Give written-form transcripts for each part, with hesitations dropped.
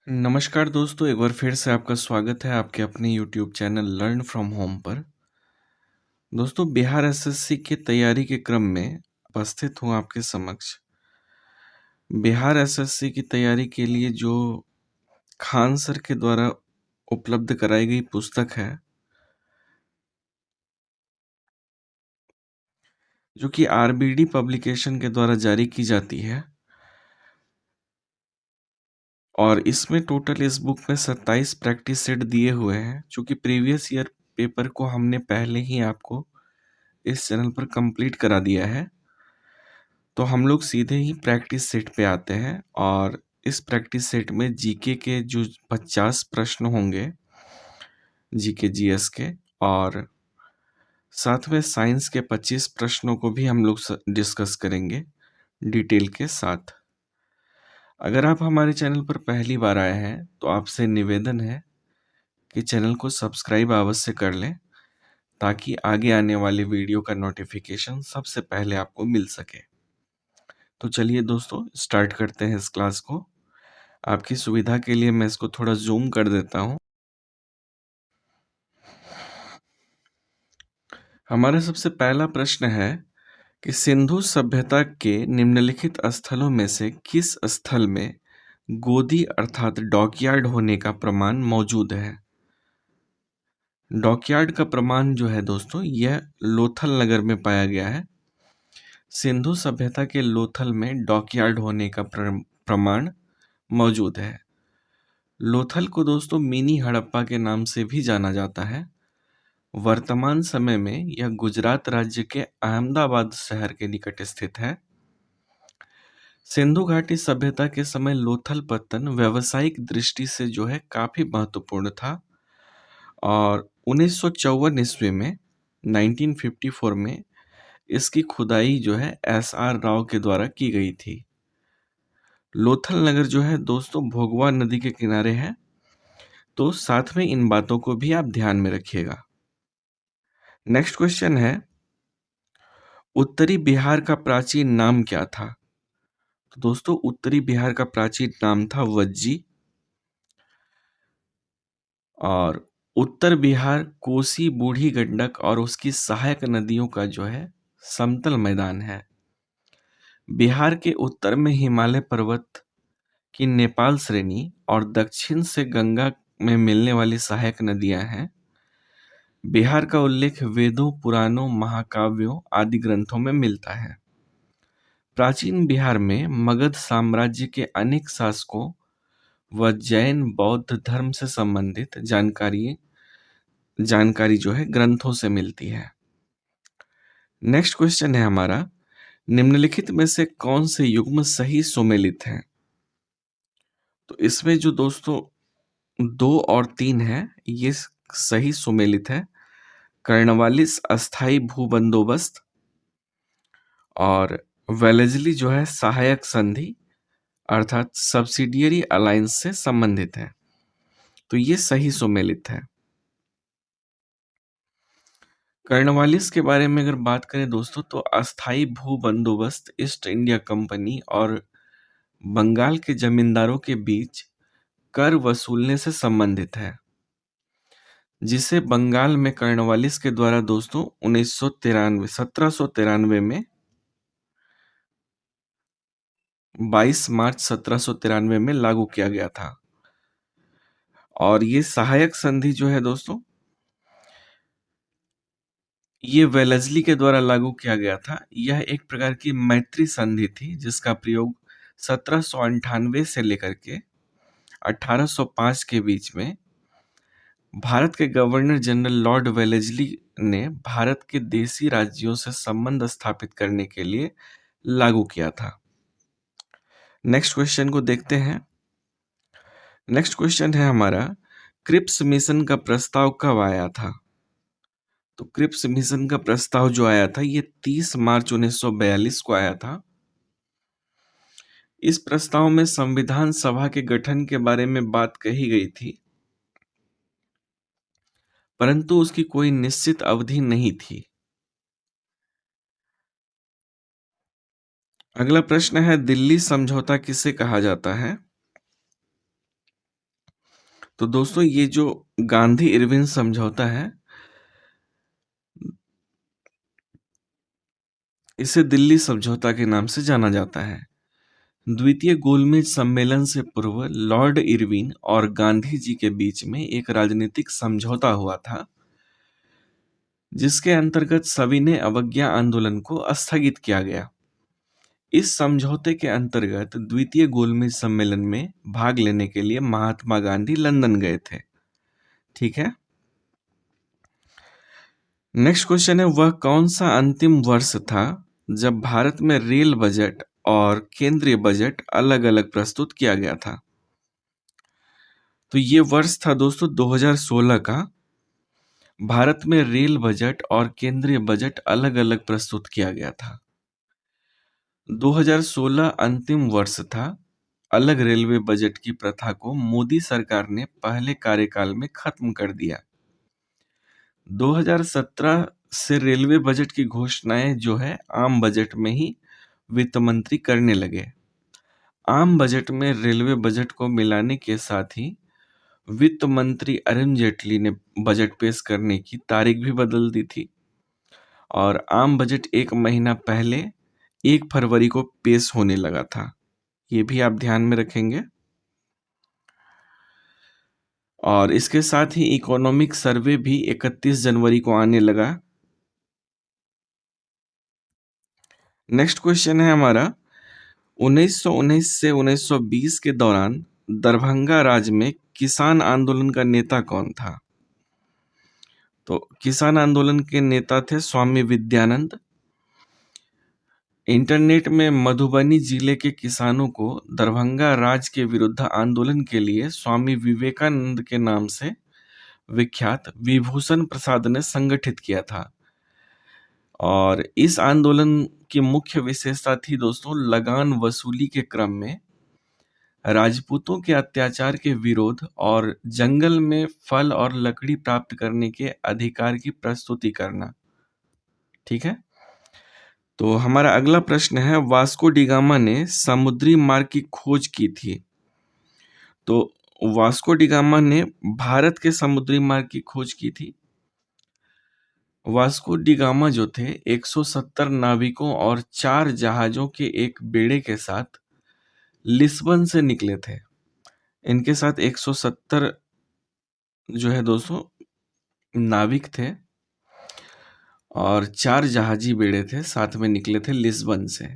नमस्कार दोस्तों, एक बार फिर से आपका स्वागत है आपके अपने YouTube channel learn from home पर। दोस्तों, बिहार एसएससी की तैयारी के क्रम में उपस्थित हूँ आपके समक्ष। बिहार एसएससी की तैयारी के लिए जो खान सर के द्वारा उपलब्ध कराई गई पुस्तक है, जो कि आरबीडी पब्लिकेशन के द्वारा जारी की जाती है, और इसमें टोटल इस बुक में 27 प्रैक्टिस सेट दिए हुए हैं। चूँकि प्रीवियस ईयर पेपर को हमने पहले ही आपको इस चैनल पर कंप्लीट करा दिया है, तो हम लोग सीधे ही प्रैक्टिस सेट पे आते हैं। और इस प्रैक्टिस सेट में जीके के जो 50 प्रश्न होंगे, जीके जीएस के, और साथ में साइंस के 25 प्रश्नों को भी हम लोग डिस्कस करेंगे डिटेल के साथ। अगर आप हमारे चैनल पर पहली बार आए हैं तो आपसे निवेदन है कि चैनल को सब्सक्राइब अवश्य कर लें, ताकि आगे आने वाले वीडियो का नोटिफिकेशन सबसे पहले आपको मिल सके। तो चलिए दोस्तों, स्टार्ट करते हैं इस क्लास को। आपकी सुविधा के लिए मैं इसको थोड़ा जूम कर देता हूँ। हमारा सबसे पहला प्रश्न है कि सिंधु सभ्यता के निम्नलिखित स्थलों में से किस स्थल में गोदी अर्थात डॉकयार्ड होने का प्रमाण मौजूद है। डॉकयार्ड का प्रमाण जो है दोस्तों, यह लोथल नगर में पाया गया है। सिंधु सभ्यता के लोथल में डॉकयार्ड होने का प्रमाण मौजूद है। लोथल को दोस्तों मिनी हड़प्पा के नाम से भी जाना जाता है। वर्तमान समय में यह गुजरात राज्य के अहमदाबाद शहर के निकट स्थित है। सिंधु घाटी सभ्यता के समय लोथल पत्तन व्यावसायिक दृष्टि से जो है काफी महत्वपूर्ण था, और 1954 ईस्वी में 1954 में इसकी खुदाई जो है एसआर राव के द्वारा की गई थी। लोथल नगर जो है दोस्तों भोगवा नदी के किनारे है, तो साथ में इन बातों को भी आप ध्यान में रखिएगा। नेक्स्ट क्वेश्चन है, उत्तरी बिहार का प्राचीन नाम क्या था। तो दोस्तों, उत्तरी बिहार का प्राचीन नाम था वज्जी। और उत्तर बिहार कोसी, बूढ़ी गंडक और उसकी सहायक नदियों का जो है समतल मैदान है। बिहार के उत्तर में हिमालय पर्वत की नेपाल श्रेणी और दक्षिण से गंगा में मिलने वाली सहायक नदियां हैं। बिहार का उल्लेख वेदों, पुराणों, महाकाव्यों आदि ग्रंथों में मिलता है। प्राचीन बिहार में मगध साम्राज्य के अनेक शासकों व जैन बौद्ध धर्म से संबंधित जानकारी जो है ग्रंथों से मिलती है। नेक्स्ट क्वेश्चन है हमारा, निम्नलिखित में से कौन से युग्म सही सुमेलित हैं। तो इसमें जो दोस्तों 2 और 3 है, ये सही सुमेलित है। कर्नवालिस अस्थाई भू बंदोबस्त और वेलेजली जो है सहायक संधि अर्थात सब्सिडियरी अलायंस से संबंधित है, तो ये सही सुमेलित है। कर्नवालिस के बारे में अगर बात करें दोस्तों, तो अस्थाई भू बंदोबस्त ईस्ट इंडिया कंपनी और बंगाल के जमींदारों के बीच कर वसूलने से संबंधित है, जिसे बंगाल में कर्नवालिस के द्वारा दोस्तों 1793 में 22 मार्च 1793 में लागू किया गया था। और ये सहायक संधि जो है दोस्तों, ये वेलेस्ली के द्वारा लागू किया गया था। यह एक प्रकार की मैत्री संधि थी, जिसका प्रयोग 1798 से लेकर के 1805 के बीच में भारत के गवर्नर जनरल लॉर्ड वेलेस्ली ने भारत के देशी राज्यों से संबंध स्थापित करने के लिए लागू किया था। नेक्स्ट क्वेश्चन को देखते हैं। नेक्स्ट क्वेश्चन है हमारा, क्रिप्स मिशन का प्रस्ताव कब आया था। तो क्रिप्स मिशन का प्रस्ताव जो आया था, ये 30 मार्च 1942 को आया था। इस प्रस्ताव में संविधान सभा के गठन के बारे में बात कही गई थी, परंतु उसकी कोई निश्चित अवधि नहीं थी। अगला प्रश्न है, दिल्ली समझौता किसे कहा जाता है। तो दोस्तों ये जो गांधी इरविन समझौता है, इसे दिल्ली समझौता के नाम से जाना जाता है। द्वितीय गोलमेज सम्मेलन से पूर्व लॉर्ड इरविन और गांधी जी के बीच में एक राजनीतिक समझौता हुआ था, जिसके अंतर्गत सविनय अवज्ञा आंदोलन को स्थगित किया गया। इस समझौते के अंतर्गत द्वितीय गोलमेज सम्मेलन में भाग लेने के लिए महात्मा गांधी लंदन गए थे। ठीक है। नेक्स्ट क्वेश्चन है, वह कौन सा अंतिम वर्ष था जब भारत में रेल बजट और केंद्रीय बजट अलग अलग प्रस्तुत किया गया था? तो ये वर्ष था दोस्तों 2016 का। भारत में रेल बजट और केंद्रीय बजट अलग अलग प्रस्तुत किया गया था। 2016 अंतिम वर्ष था। अलग रेलवे बजट की प्रथा को मोदी सरकार ने पहले कार्यकाल में खत्म कर दिया। 2017 से रेलवे बजट की घोषणाएं जो है आम बजट में ही वित्त मंत्री करने लगे। आम बजट में रेलवे बजट को मिलाने के साथ ही वित्त मंत्री अरुण जेटली ने बजट पेश करने की तारीख भी बदल दी थी और आम बजट एक महीना पहले 1 फरवरी को पेश होने लगा था। ये भी आप ध्यान में रखेंगे। और इसके साथ ही इकोनॉमिक सर्वे भी 31 जनवरी को आने लगा। नेक्स्ट क्वेश्चन है हमारा, 1919 से 1920 के दौरान दरभंगा राज्य में किसान आंदोलन का नेता कौन था? तो किसान आंदोलन के नेता थे स्वामी विद्यानंद। इंटरनेट में मधुबनी जिले के किसानों को दरभंगा राज्य के विरुद्ध आंदोलन के लिए स्वामी विवेकानंद के नाम से विख्यात विभूषण प्रसाद ने संगठित किया था। और इस आंदोलन की मुख्य विशेषता थी दोस्तों लगान वसूली के क्रम में राजपूतों के अत्याचार के विरोध और जंगल में फल और लकड़ी प्राप्त करने के अधिकार की प्रस्तुति करना। ठीक है। तो हमारा अगला प्रश्न है, वास्को डी गामा ने समुद्री मार्ग की खोज की थी। तो वास्को डी गामा ने भारत के समुद्री मार्ग की खोज की थी। वास्को डी गामा जो थे 170 नाविकों और 4 जहाजों के एक बेड़े के साथ लिस्बन से निकले थे। इनके साथ 170 जो है दोस्तों नाविक थे और 4 जहाजी बेड़े थे, साथ में निकले थे लिस्बन से।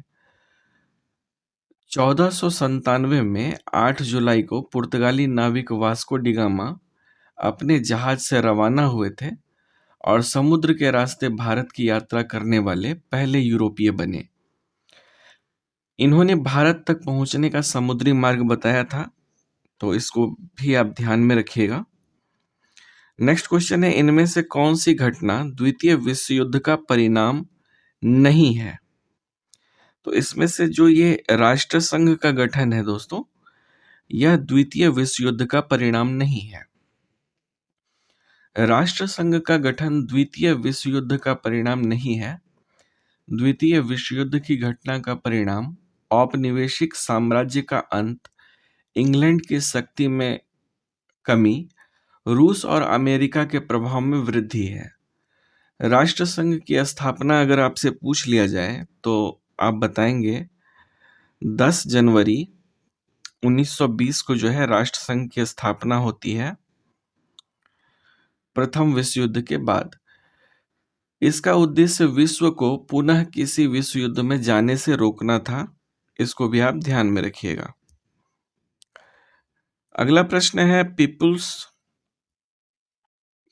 1497 में 8 जुलाई को पुर्तगाली नाविक वास्को डी गामा अपने जहाज से रवाना हुए थे और समुद्र के रास्ते भारत की यात्रा करने वाले पहले यूरोपीय बने। इन्होंने भारत तक पहुंचने का समुद्री मार्ग बताया था, तो इसको भी आप ध्यान में रखिएगा। नेक्स्ट क्वेश्चन है, इनमें से कौन सी घटना द्वितीय विश्व युद्ध का परिणाम नहीं है? तो इसमें से जो ये राष्ट्र संघ का गठन है दोस्तों, यह द्वितीय विश्व युद्ध का परिणाम नहीं है। राष्ट्र संघ का गठन द्वितीय विश्व युद्ध का परिणाम नहीं है। द्वितीय विश्व युद्ध की घटना का परिणाम औपनिवेशिक साम्राज्य का अंत, इंग्लैंड की शक्ति में कमी, रूस और अमेरिका के प्रभाव में वृद्धि है। राष्ट्र संघ की स्थापना अगर आपसे पूछ लिया जाए तो आप बताएंगे 10 जनवरी 1920 को जो है राष्ट्र संघ की स्थापना होती है प्रथम विश्व युद्ध के बाद। इसका उद्देश्य विश्व को पुनः किसी विश्व युद्ध में जाने से रोकना था। इसको भी आप ध्यान में रखिएगा। अगला प्रश्न है, पीपुल्स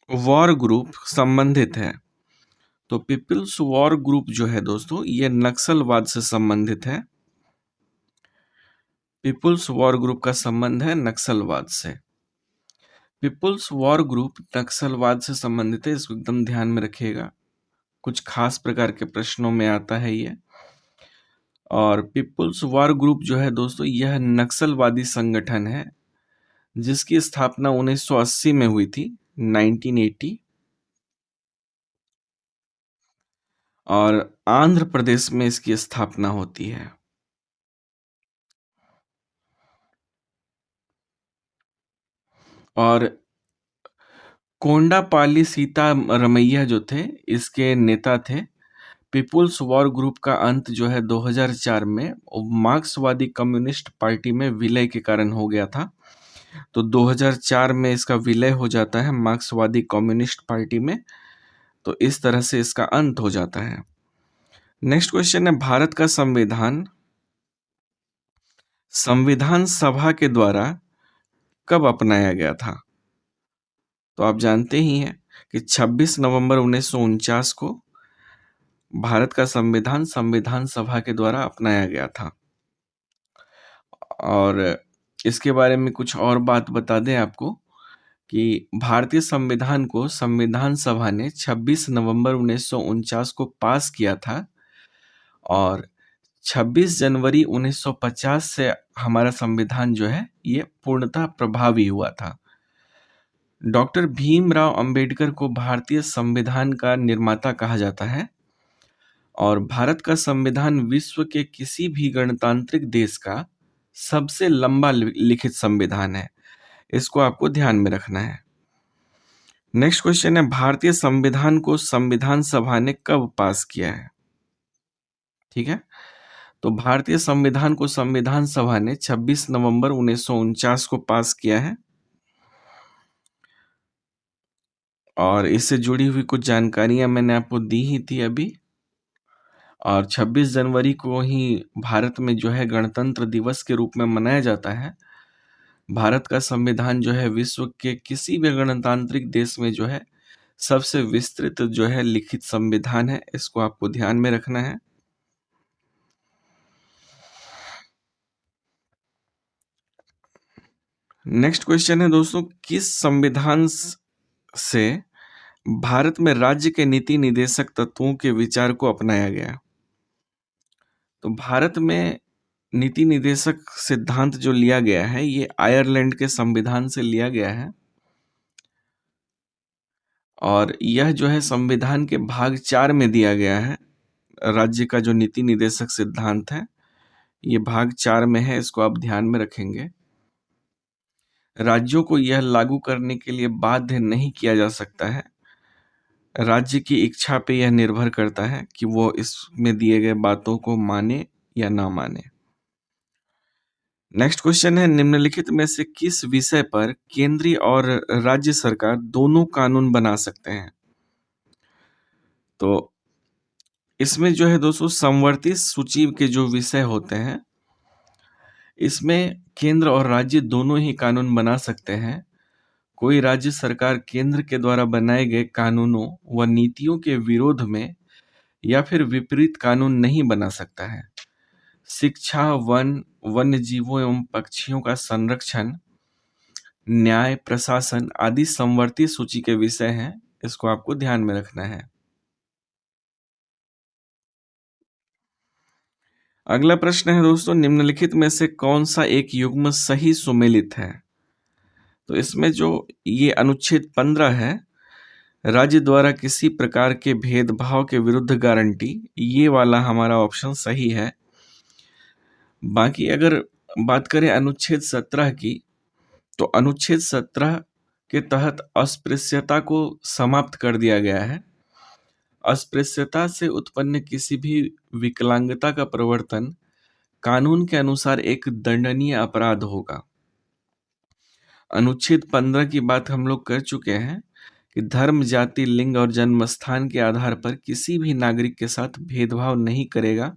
वॉर ग्रुप संबंधित है। तो पीपुल्स वॉर ग्रुप जो है दोस्तों, ये नक्सलवाद से संबंधित है। पीपुल्स वॉर ग्रुप का संबंध है नक्सलवाद से। पीपुल्स वॉर ग्रुप नक्सलवाद से संबंधित है, इसको एकदम ध्यान में रखिएगा। कुछ खास प्रकार के प्रश्नों में आता है ये। और पीपुल्स वॉर ग्रुप जो है दोस्तों, यह नक्सलवादी संगठन है जिसकी स्थापना 1980 में हुई थी, 1980। और आंध्र प्रदेश में इसकी स्थापना होती है। और कोंडापाली सीतारमैया जो थे, इसके नेता थे। पीपुल्स वॉर ग्रुप का अंत जो है 2004 में मार्क्सवादी कम्युनिस्ट पार्टी में विलय के कारण हो गया था। तो 2004 में इसका विलय हो जाता है मार्क्सवादी कम्युनिस्ट पार्टी में। तो इस तरह से इसका अंत हो जाता है। नेक्स्ट क्वेश्चन है, भारत का संविधान संविधान सभा के द्वारा कब अपनाया गया था? तो आप जानते ही हैं कि 26 नवंबर 1949 को भारत का संविधान संविधान सभा के द्वारा अपनाया गया था। और इसके बारे में कुछ और बात बता दें आपको कि भारतीय संविधान को संविधान सभा ने 26 नवंबर 1949 को पास किया था और 26 जनवरी 1950 से हमारा संविधान जो है ये पूर्णतः प्रभावी हुआ था। डॉक्टर भीमराव अंबेडकर को भारतीय संविधान का निर्माता कहा जाता है और भारत का संविधान विश्व के किसी भी गणतांत्रिक देश का सबसे लंबा लिखित संविधान है। इसको आपको ध्यान में रखना है। नेक्स्ट क्वेश्चन है, भारतीय संविधान को संविधान सभा ने कब पास किया है? ठीक है, तो भारतीय संविधान को संविधान सभा ने 26 नवंबर 1949 को पास किया है और इससे जुड़ी हुई कुछ जानकारियां मैंने आपको दी ही थी अभी। और 26 जनवरी को ही भारत में जो है गणतंत्र दिवस के रूप में मनाया जाता है। भारत का संविधान जो है विश्व के किसी भी गणतांत्रिक देश में जो है सबसे विस्तृत जो है लिखित संविधान है। इसको आपको ध्यान में रखना है। नेक्स्ट क्वेश्चन है दोस्तों, किस संविधान से भारत में राज्य के नीति निदेशक तत्वों के विचार को अपनाया गया? तो भारत में नीति निदेशक सिद्धांत जो लिया गया है ये आयरलैंड के संविधान से लिया गया है और यह जो है संविधान के भाग 4 में दिया गया है। राज्य का जो नीति निदेशक सिद्धांत है ये भाग 4 में है, इसको आप ध्यान में रखेंगे। राज्यों को यह लागू करने के लिए बाध्य नहीं किया जा सकता है। राज्य की इच्छा पे यह निर्भर करता है कि वो इसमें दिए गए बातों को माने या ना माने। नेक्स्ट क्वेश्चन है, निम्नलिखित में से किस विषय पर केंद्रीय और राज्य सरकार दोनों कानून बना सकते हैं? तो इसमें जो है दोस्तों समवर्ती सूची के जो विषय होते हैं इसमें केंद्र और राज्य दोनों ही कानून बना सकते हैं। कोई राज्य सरकार केंद्र के द्वारा बनाए गए कानूनों व नीतियों के विरोध में या फिर विपरीत कानून नहीं बना सकता है। शिक्षा, वन्य जीवों एवं पक्षियों का संरक्षण, न्याय, प्रशासन आदि समवर्ती सूची के विषय हैं। इसको आपको ध्यान में रखना है। अगला प्रश्न है दोस्तों, निम्नलिखित में से कौन सा एक युग्म सही सुमेलित है? तो इसमें जो ये अनुच्छेद 15 है, राज्य द्वारा किसी प्रकार के भेदभाव के विरुद्ध गारंटी, ये वाला हमारा ऑप्शन सही है। बाकी अगर बात करें अनुच्छेद 17 की, तो अनुच्छेद 17 के तहत अस्पृश्यता को समाप्त कर दिया गया है। अस्पृश्यता से उत्पन्न किसी भी विकलांगता का प्रवर्तन कानून के अनुसार एक दंडनीय अपराध होगा। अनुच्छेद 15 की बात हम लोग कर चुके हैं कि धर्म, जाति, लिंग और जन्म स्थान के आधार पर किसी भी नागरिक के साथ भेदभाव नहीं करेगा।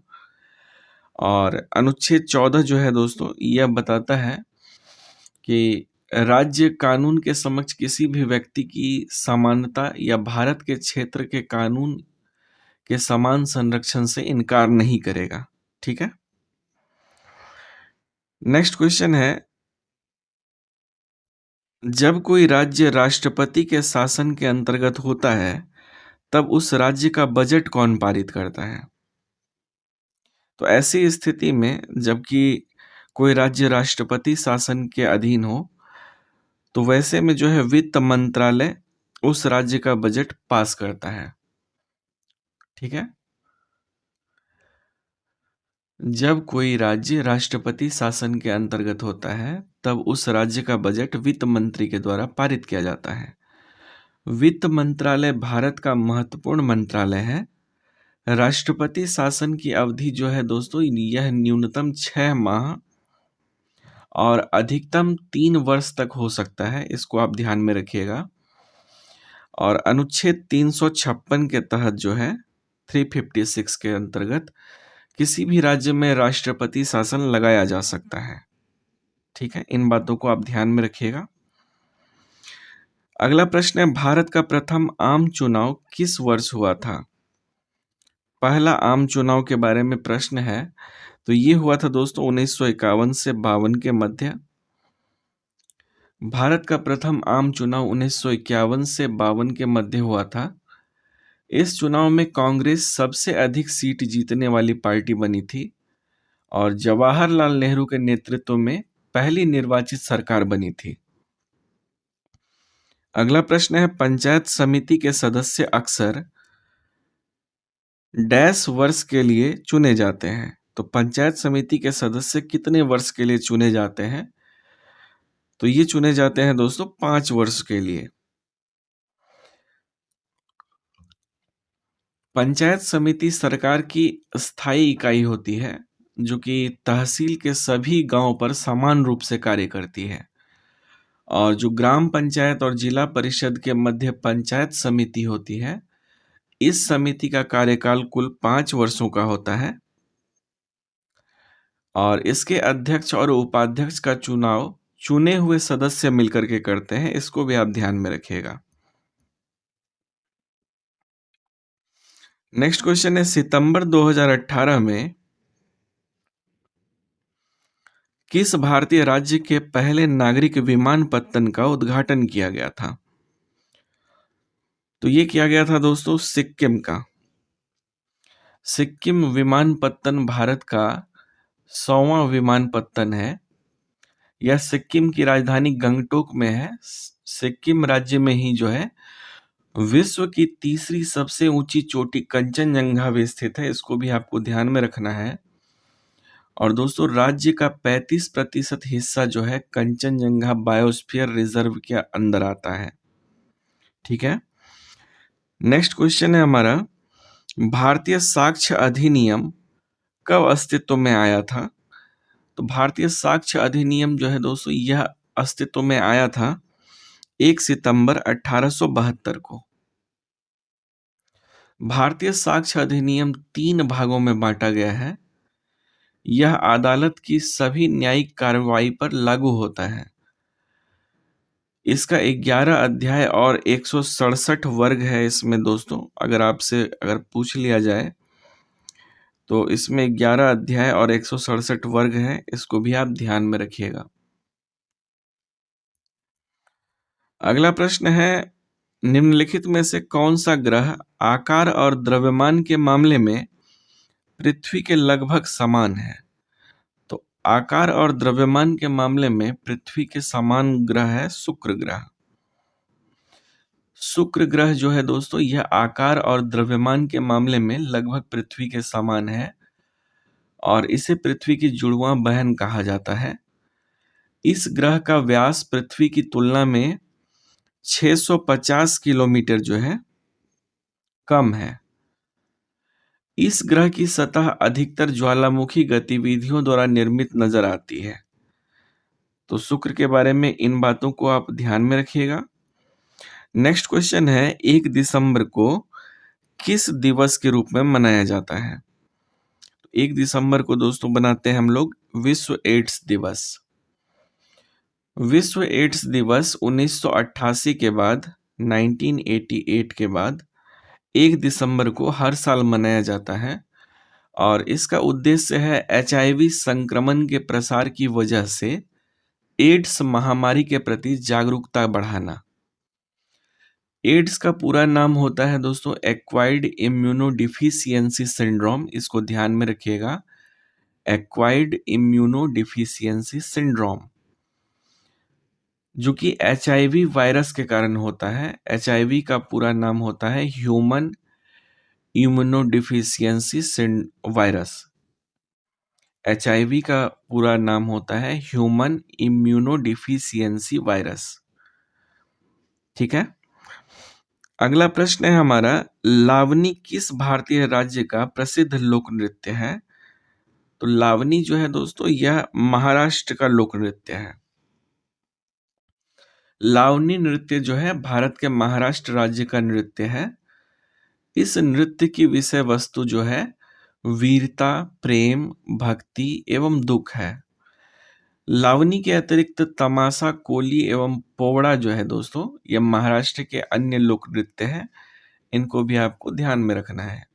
और अनुच्छेद 14 जो है दोस्तों यह बताता है कि राज्य कानून के समक्ष किसी भी व्यक्ति की समानता या भारत के क्षेत्र के कानून के समान संरक्षण से इनकार नहीं करेगा। ठीक है, नेक्स्ट क्वेश्चन है, जब कोई राज्य राष्ट्रपति के शासन के अंतर्गत होता है तब उस राज्य का बजट कौन पारित करता है? तो ऐसी स्थिति में जबकि कोई राज्य राष्ट्रपति शासन के अधीन हो तो वैसे में जो है वित्त मंत्रालय उस राज्य का बजट पास करता है। ठीक है, जब कोई राज्य राष्ट्रपति शासन के अंतर्गत होता है तब उस राज्य का बजट वित्त मंत्री के द्वारा पारित किया जाता है। वित्त मंत्रालय भारत का महत्वपूर्ण मंत्रालय है। राष्ट्रपति शासन की अवधि जो है दोस्तों, यह न्यूनतम 6 माह और अधिकतम 3 वर्ष तक हो सकता है, इसको आप ध्यान में रखिएगा। और अनुच्छेद 356 के तहत जो है 356 के अंतर्गत किसी भी राज्य में राष्ट्रपति शासन लगाया जा सकता है। ठीक है, इन बातों को आप ध्यान में रखिएगा। अगला प्रश्न है, भारत का प्रथम आम चुनाव किस वर्ष हुआ था? पहला आम चुनाव के बारे में प्रश्न है, तो ये हुआ था दोस्तों 1951 से 52 के मध्य। भारत का प्रथम आम चुनाव 1951 से 52 के मध्य हुआ था। इस चुनाव में कांग्रेस सबसे अधिक सीट जीतने वाली पार्टी बनी थी और जवाहरलाल नेहरू के नेतृत्व में पहली निर्वाचित सरकार बनी थी। अगला प्रश्न है, पंचायत समिति के सदस्य अक्सर डैश वर्ष के लिए चुने जाते हैं। तो पंचायत समिति के सदस्य कितने वर्ष के लिए चुने जाते हैं? तो ये चुने जाते हैं दोस्तों 5 वर्ष के लिए। पंचायत समिति सरकार की स्थायी इकाई होती है जो कि तहसील के सभी गांव पर समान रूप से कार्य करती है। और जो ग्राम पंचायत और जिला परिषद के मध्य पंचायत समिति होती है, इस समिति का कार्यकाल कुल 5 वर्षों का होता है और इसके अध्यक्ष और उपाध्यक्ष का चुनाव चुने हुए सदस्य मिलकर के करते हैं। इसको भी आप ध्यान में रखिएगा। नेक्स्ट क्वेश्चन है, सितंबर 2018 में किस भारतीय राज्य के पहले नागरिक विमानपत्तन का उद्घाटन किया गया था? तो ये किया गया था दोस्तों सिक्किम का। सिक्किम विमानपत्तन भारत का 100वां विमानपत्तन है। यह सिक्किम की राजधानी गंगटोक में है। सिक्किम राज्य में ही जो है विश्व की तीसरी सबसे ऊंची चोटी कंचनजंगा भी स्थित है। इसको भी आपको ध्यान में रखना है। और दोस्तों, राज्य का 35% हिस्सा जो है कंचनजंगा बायोस्फीयर रिजर्व के अंदर आता है। ठीक है, नेक्स्ट क्वेश्चन है हमारा, भारतीय साक्ष्य अधिनियम कब अस्तित्व में आया था? तो भारतीय साक्ष्य अधिनियम जो है दोस्तों, यह अस्तित्व में आया था 1 सितंबर 1872 को। भारतीय साक्ष्य अधिनियम 3 भागों में बांटा गया है। यह अदालत की सभी न्यायिक कार्रवाई पर लागू होता है। इसका 11 अध्याय और 167 वर्ग है इसमें दोस्तों। अगर पूछ लिया जाए तो इसमें 11 अध्याय और 167 वर्ग है। इसको भी आप ध्यान में रखिएगा। अगला प्रश्न है, निम्नलिखित में से कौन सा ग्रह आकार और द्रव्यमान के मामले में पृथ्वी के लगभग समान है? तो आकार और द्रव्यमान के मामले में पृथ्वी के समान ग्रह है शुक्र ग्रह। शुक्र ग्रह जो है दोस्तों, यह आकार और द्रव्यमान के मामले में लगभग पृथ्वी के समान है और इसे पृथ्वी की जुड़वां बहन कहा जाता है। इस ग्रह का व्यास पृथ्वी की तुलना में 650 किलोमीटर जो है कम है। इस ग्रह की सतह अधिकतर ज्वालामुखी गतिविधियों द्वारा निर्मित नजर आती है। तो शुक्र के बारे में इन बातों को आप ध्यान में रखिएगा। नेक्स्ट क्वेश्चन है, 1 दिसंबर को किस दिवस के रूप में मनाया जाता है? 1 दिसंबर को दोस्तों बनाते हैं हम लोग विश्व एड्स दिवस। विश्व एड्स दिवस 1988 के बाद 1988 के बाद 1 दिसंबर को हर साल मनाया जाता है और इसका उद्देश्य है HIV संक्रमण के प्रसार की वजह से एड्स महामारी के प्रति जागरूकता बढ़ाना। एड्स का पूरा नाम होता है दोस्तों एक्वायर्ड इम्यूनोडिफिशियंसी सिंड्रोम। इसको ध्यान में रखिएगा, एक्वायर्ड इम्यूनोडिफिशियंसी सिंड्रोम, जो कि HIV वायरस के कारण होता है। HIV का पूरा नाम होता है ह्यूमन इम्यूनोडिफिशियंसी वायरस। HIV का पूरा नाम होता है ह्यूमन इम्यूनोडिफिशियंसी वायरस। ठीक है। अगला प्रश्न है हमारा, लावनी किस भारतीय राज्य का प्रसिद्ध लोक नृत्य है? तो लावनी जो है दोस्तों, यह महाराष्ट्र का लोक नृत्य है। लावनी नृत्य जो है भारत के महाराष्ट्र राज्य का नृत्य है। इस नृत्य की विषय वस्तु जो है वीरता, प्रेम, भक्ति एवं दुख है। लावनी के अतिरिक्त तमाशा, कोली एवं पोवड़ा जो है दोस्तों, ये महाराष्ट्र के अन्य लोक नृत्य हैं। इनको भी आपको ध्यान में रखना है।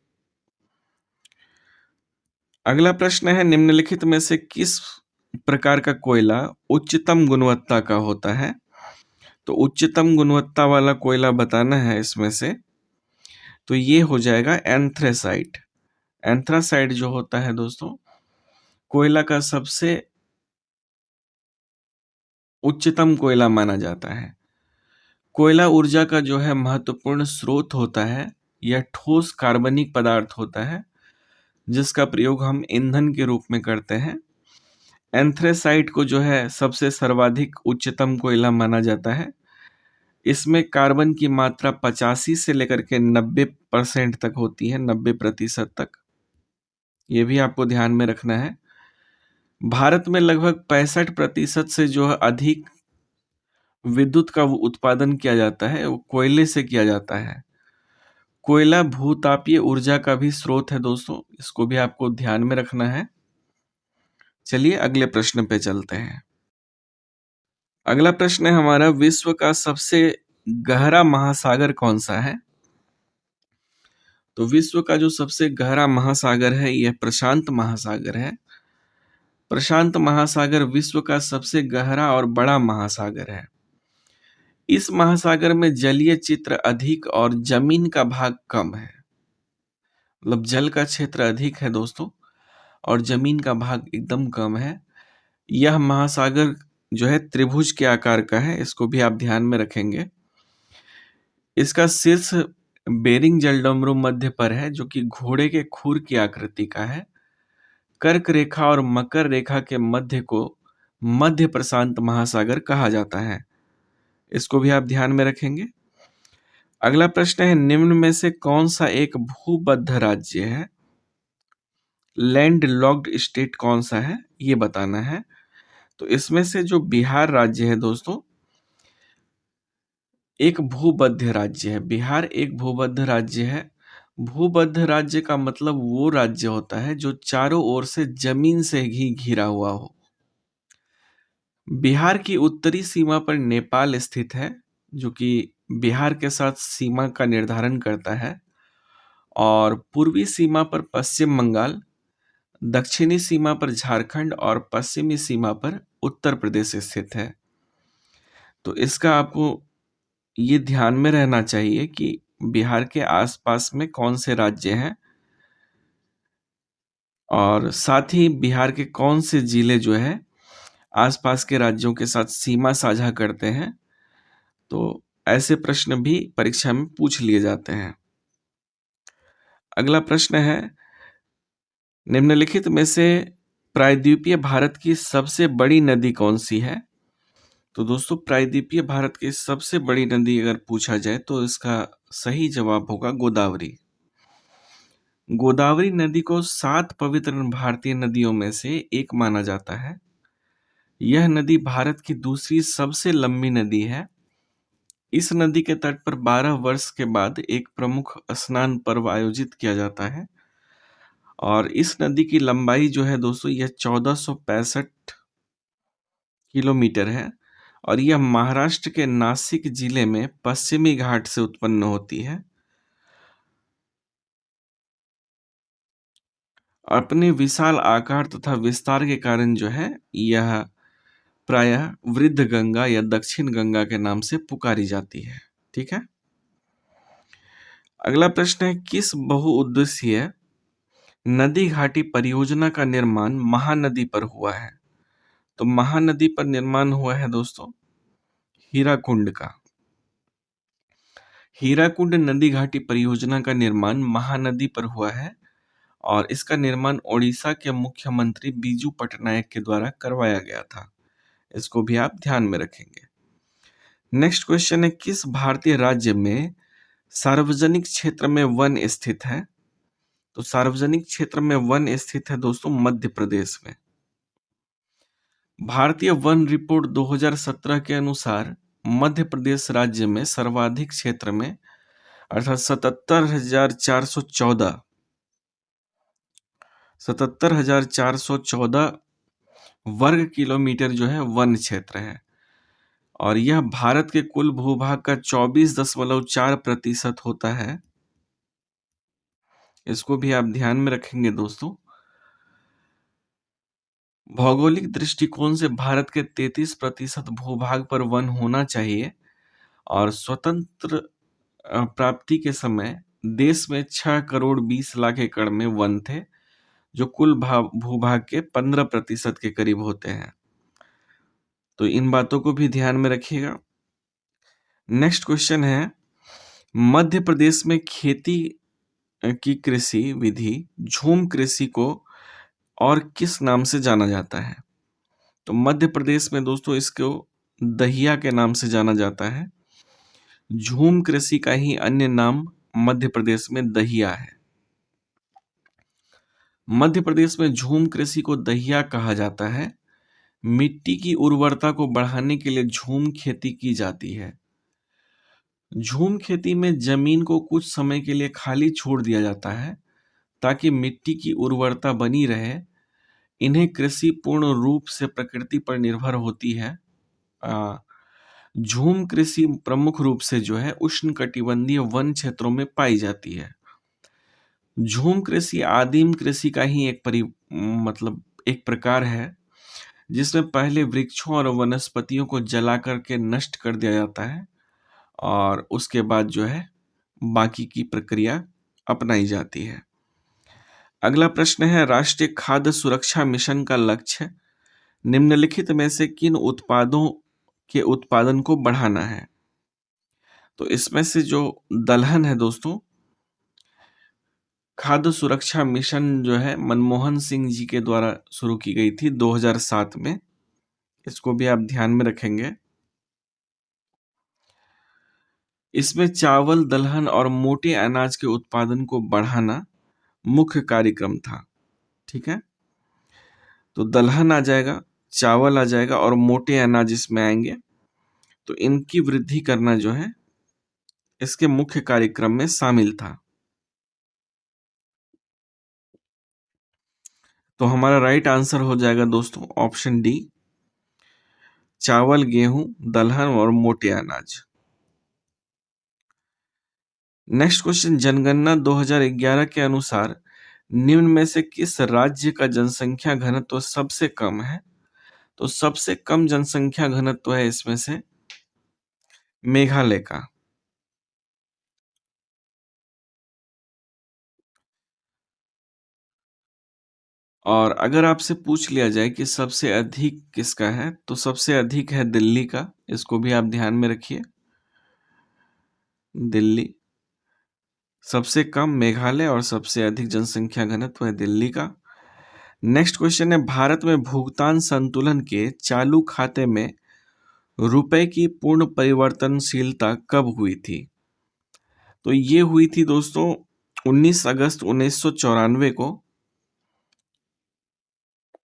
अगला प्रश्न है, निम्नलिखित में से किस प्रकार का कोयला उच्चतम गुणवत्ता का होता है? तो उच्चतम गुणवत्ता वाला कोयला बताना है इसमें से, तो ये हो जाएगा एंथ्रेसाइट। एंथ्रासाइट जो होता है दोस्तों, कोयला का सबसे उच्चतम कोयला माना जाता है। कोयला ऊर्जा का जो है महत्वपूर्ण स्रोत होता है। यह ठोस कार्बनिक पदार्थ होता है जिसका प्रयोग हम ईंधन के रूप में करते हैं। एंथ्रेसाइट को जो है सबसे सर्वाधिक उच्चतम कोयला माना जाता है। इसमें कार्बन की मात्रा 85 से लेकर के 90% तक होती है, 90% तक। ये भी आपको ध्यान में रखना है। भारत में लगभग 65% से जो है अधिक विद्युत का उत्पादन किया जाता है वो कोयले से किया जाता है। कोयला भूतापीय ऊर्जा का भी स्रोत है दोस्तों, इसको भी आपको ध्यान में रखना है। चलिए अगले प्रश्न पे चलते हैं। अगला प्रश्न है हमारा, विश्व का सबसे गहरा महासागर कौन सा है? तो विश्व का जो सबसे गहरा महासागर है यह प्रशांत महासागर है। प्रशांत महासागर विश्व का सबसे गहरा और बड़ा महासागर है। इस महासागर में जलीय चित्र अधिक और जमीन का भाग कम है। मतलब जल का क्षेत्र अधिक है दोस्तों और जमीन का भाग एकदम कम है। यह महासागर जो है त्रिभुज के आकार का है, इसको भी आप ध्यान में रखेंगे। इसका शीर्ष बेरिंग जलडमरू मध्य पर है जो कि घोड़े के खुर की आकृति का है। कर्क रेखा और मकर रेखा के मध्य को मध्य प्रशांत महासागर कहा जाता है। इसको भी आप ध्यान में रखेंगे। अगला प्रश्न है, निम्न में से कौन सा एक भूबद्ध राज्य है? लैंड लॉक्ड स्टेट कौन सा है ये बताना है। तो इसमें से जो बिहार राज्य है दोस्तों, एक भूबद्ध राज्य है। बिहार एक भूबद्ध राज्य है। भूबद्ध राज्य का मतलब वो राज्य होता है जो चारों ओर से जमीन से ही घिरा हुआ हो। बिहार की उत्तरी सीमा पर नेपाल स्थित है जो कि बिहार के साथ सीमा का निर्धारण करता है, और पूर्वी सीमा पर पश्चिम बंगाल, दक्षिणी सीमा पर झारखंड और पश्चिमी सीमा पर उत्तर प्रदेश स्थित है। तो इसका आपको ये ध्यान में रहना चाहिए कि बिहार के आसपास में कौन से राज्य हैं और साथ ही बिहार के कौन से जिले जो है आसपास के राज्यों के साथ सीमा साझा करते हैं। तो ऐसे प्रश्न भी परीक्षा में पूछ लिए जाते हैं। अगला प्रश्न है, निम्नलिखित में से प्रायद्वीपीय भारत की सबसे बड़ी नदी कौन सी है? तो दोस्तों प्रायद्वीपीय भारत की सबसे बड़ी नदी अगर पूछा जाए तो इसका सही जवाब होगा गोदावरी। गोदावरी नदी को 7 पवित्र भारतीय नदियों में से एक माना जाता है। यह नदी भारत की दूसरी सबसे लंबी नदी है। इस नदी के तट पर 12 वर्ष के बाद एक प्रमुख स्नान पर्व आयोजित किया जाता है, और इस नदी की लंबाई जो है दोस्तों यह 1465 किलोमीटर है, और यह महाराष्ट्र के नासिक जिले में पश्चिमी घाट से उत्पन्न होती है। अपने विशाल आकार तथा विस्तार के कारण जो है यह प्रायः वृद्ध गंगा या दक्षिण गंगा के नाम से पुकारी जाती है। ठीक है। अगला प्रश्न है, किस बहुउद्देशीय नदी घाटी परियोजना का निर्माण महानदी पर हुआ है? तो महानदी पर निर्माण हुआ है दोस्तों हीराकुंड का। हीराकुंड नदी घाटी परियोजना का निर्माण महानदी पर हुआ है, और इसका निर्माण ओडिशा के मुख्यमंत्री बीजू पटनायक के द्वारा करवाया गया था। इसको भी आप ध्यान में रखेंगे। नेक्स्ट क्वेश्चन है, किस भारतीय राज्य में सार्वजनिक क्षेत्र में वन स्थित है? तो सार्वजनिक क्षेत्र में वन स्थित है दोस्तों मध्य प्रदेश में। भारतीय वन रिपोर्ट 2017 के अनुसार मध्य प्रदेश राज्य में सर्वाधिक क्षेत्र में अर्थात 77,414 वर्ग किलोमीटर जो है वन क्षेत्र है और यह भारत के कुल भूभाग का 24.4% होता है। इसको भी आप ध्यान में रखेंगे दोस्तों। भौगोलिक दृष्टिकोण से भारत के 33% भूभाग पर वन होना चाहिए और स्वतंत्र प्राप्ति के समय देश में 6 करोड़ 20 लाख एकड़ में वन थे, जो कुल भूभाग के 15% के करीब होते हैं। तो इन बातों को भी ध्यान में रखिएगा। नेक्स्ट क्वेश्चन है, मध्य प्रदेश में खेती की कृषि विधि झूम कृषि को और किस नाम से जाना जाता है? तो मध्य प्रदेश में दोस्तों इसको दहिया के नाम से जाना जाता है। झूम कृषि का ही अन्य नाम मध्य प्रदेश में दहिया है। मध्य प्रदेश में झूम कृषि को दहिया कहा जाता है। मिट्टी की उर्वरता को बढ़ाने के लिए झूम खेती की जाती है। झूम खेती में जमीन को कुछ समय के लिए खाली छोड़ दिया जाता है ताकि मिट्टी की उर्वरता बनी रहे। इन्हें कृषि पूर्ण रूप से प्रकृति पर निर्भर होती है। झूम कृषि प्रमुख रूप से जो है उष्णकटिबंधीय वन क्षेत्रों में पाई जाती है। झूम कृषि आदिम कृषि का ही एक प्रकार है जिसमें पहले वृक्षों और वनस्पतियों को जला करके नष्ट कर दिया जाता है और उसके बाद जो है बाकी की प्रक्रिया अपनाई जाती है। अगला प्रश्न है, राष्ट्रीय खाद्य सुरक्षा मिशन का लक्ष्य निम्नलिखित में से किन उत्पादों के उत्पादन को बढ़ाना है? तो इसमें से जो दलहन है दोस्तों, खाद्य सुरक्षा मिशन जो है मनमोहन सिंह जी के द्वारा शुरू की गई थी 2007 में। इसको भी आप ध्यान में रखेंगे। इसमें चावल, दलहन और मोटे अनाज के उत्पादन को बढ़ाना मुख्य कार्यक्रम था। ठीक है, तो दलहन आ जाएगा, चावल आ जाएगा और मोटे अनाज इसमें आएंगे। तो इनकी वृद्धि करना जो है इसके मुख्य कार्यक्रम में शामिल था। तो हमारा राइट आंसर हो जाएगा दोस्तों ऑप्शन डी, चावल, गेहूं, दलहन और मोटे अनाज। नेक्स्ट क्वेश्चन, जनगणना 2011 के अनुसार निम्न में से किस राज्य का जनसंख्या घनत्व सबसे कम है? तो सबसे कम जनसंख्या घनत्व है इसमें से मेघालय का। और अगर आपसे पूछ लिया जाए कि सबसे अधिक किसका है, तो सबसे अधिक है दिल्ली का। इसको भी आप ध्यान में रखिए, दिल्ली। सबसे कम मेघालय और सबसे अधिक जनसंख्या घनत्व है दिल्ली का। नेक्स्ट क्वेश्चन है, भारत में भुगतान संतुलन के चालू खाते में रुपए की पूर्ण परिवर्तनशीलता कब हुई थी? तो ये हुई थी दोस्तों 19 अगस्त 1994 को।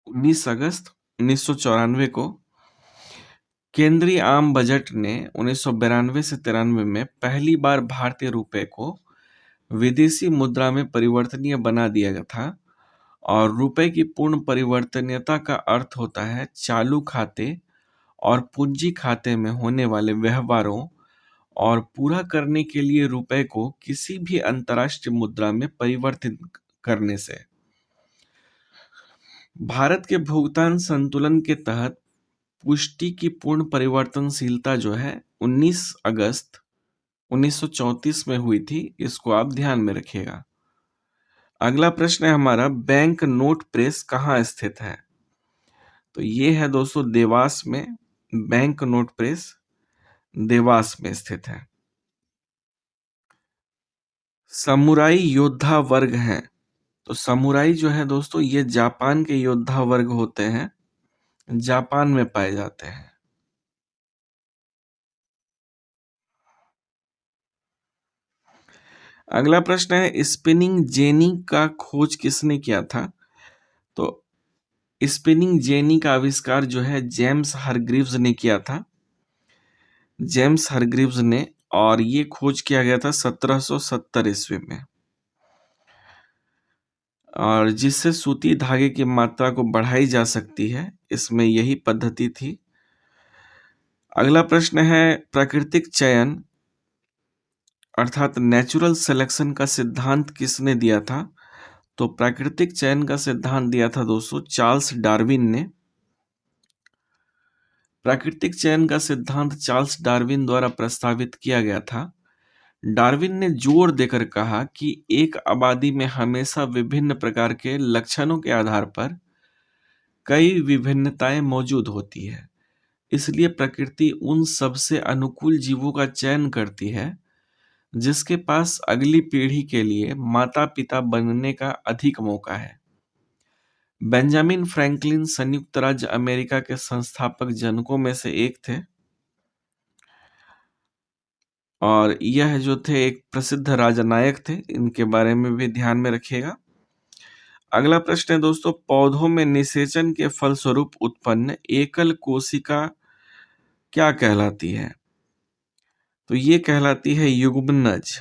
19 अगस्त 1994 को केंद्रीय आम बजट ने 1992 से 93 में पहली बार भारतीय रुपए को विदेशी मुद्रा में परिवर्तनीय बना दिया गया था। और रुपए की पूर्ण परिवर्तनीयता का अर्थ होता है चालू खाते और पूंजी खाते में होने वाले व्यवहारों और पूरा करने के लिए रुपए को किसी भी अंतर्राष्ट्रीय मुद्रा में परिवर्तित करने से। भारत के भुगतान संतुलन के तहत पुष्टि की पूर्ण परिवर्तनशीलता जो है 19 अगस्त 1934 में हुई थी। इसको आप ध्यान में रखिएगा। अगला प्रश्न है हमारा, बैंक नोट प्रेस कहाँ स्थित है? तो ये है दोस्तों देवास में। बैंक नोट प्रेस देवास में स्थित है। समुराई योद्धा वर्ग हैं, तो समुराई जो है दोस्तों ये जापान के योद्धा वर्ग होते हैं, जापान में पाए जाते हैं। अगला प्रश्न है स्पिनिंग जेनी का खोज किसने किया था? तो स्पिनिंग जेनी का आविष्कार जो है जेम्स हरग्रीव्स ने किया था, जेम्स हरग्रीव्स ने, और ये खोज किया गया था 1770 ईस्वी में, और जिससे सूती धागे की मात्रा को बढ़ाई जा सकती है, इसमें यही पद्धति थी। अगला प्रश्न है प्राकृतिक चयन अर्थात नेचुरल सिलेक्शन का सिद्धांत किसने दिया था? तो प्राकृतिक चयन का सिद्धांत दिया था दोस्तों चार्ल्स डार्विन ने। प्राकृतिक चयन का सिद्धांत चार्ल्स डार्विन द्वारा प्रस्तावित किया गया था। डार्विन ने जोर देकर कहा कि एक आबादी में हमेशा विभिन्न प्रकार के लक्षणों के आधार पर कई विभिन्नताएं मौजूद होती है, इसलिए प्रकृति उन सबसे अनुकूल जीवों का चयन करती है जिसके पास अगली पीढ़ी के लिए माता पिता बनने का अधिक मौका है। बेंजामिन फ्रैंकलिन संयुक्त राज्य अमेरिका के संस्थापक जनकों में से एक थे, और यह जो थे एक प्रसिद्ध राजनायक थे, इनके बारे में भी ध्यान में रखिएगा। अगला प्रश्न है दोस्तों पौधों में निषेचन के फलस्वरूप उत्पन्न एकल कोशिका क्या कहलाती है? तो ये कहलाती है युग्मनज।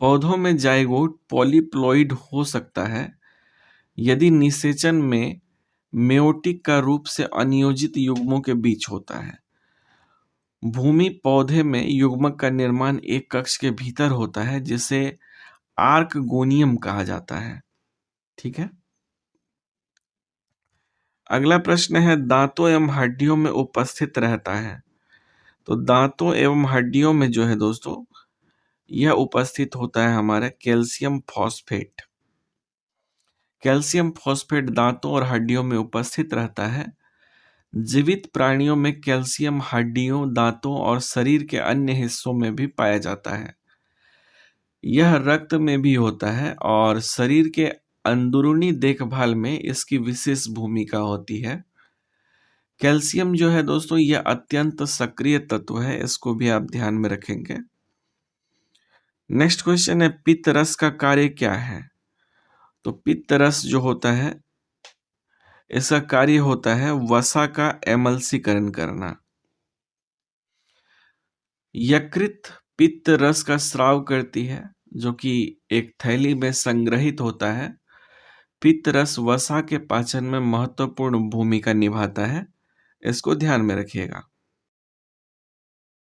पौधों में जाइगोट पॉलीप्लॉइड हो सकता है यदि निषेचन में मेयोटिक का रूप से अनियोजित युग्मों के बीच होता है। भूमि पौधे में युग्मक का निर्माण एक कक्ष के भीतर होता है जिसे आर्कगोनियम कहा जाता है। ठीक है। अगला प्रश्न है दांतों एवं हड्डियों में उपस्थित रहता है। तो दांतों एवं हड्डियों में जो है दोस्तों यह उपस्थित होता है हमारा कैल्शियम फॉस्फेट। कैल्शियम फॉस्फेट दांतों और हड्डियों में उपस्थित रहता है। जीवित प्राणियों में कैल्शियम हड्डियों, दांतों और शरीर के अन्य हिस्सों में भी पाया जाता है। यह रक्त में भी होता है और शरीर के अंदरूनी देखभाल में इसकी विशेष भूमिका होती है। कैल्शियम जो है दोस्तों यह अत्यंत सक्रिय तत्व है, इसको भी आप ध्यान में रखेंगे। नेक्स्ट क्वेश्चन है पित्त रस का कार्य क्या है? तो पित्त रस जो होता है इसका कार्य होता है वसा का एमल्सीकरण करना। यकृत पित्त रस का स्राव करती है जो कि एक थैली में संग्रहित होता है। पित्त रस वसा के पाचन में महत्वपूर्ण भूमिका निभाता है, इसको ध्यान में रखिएगा।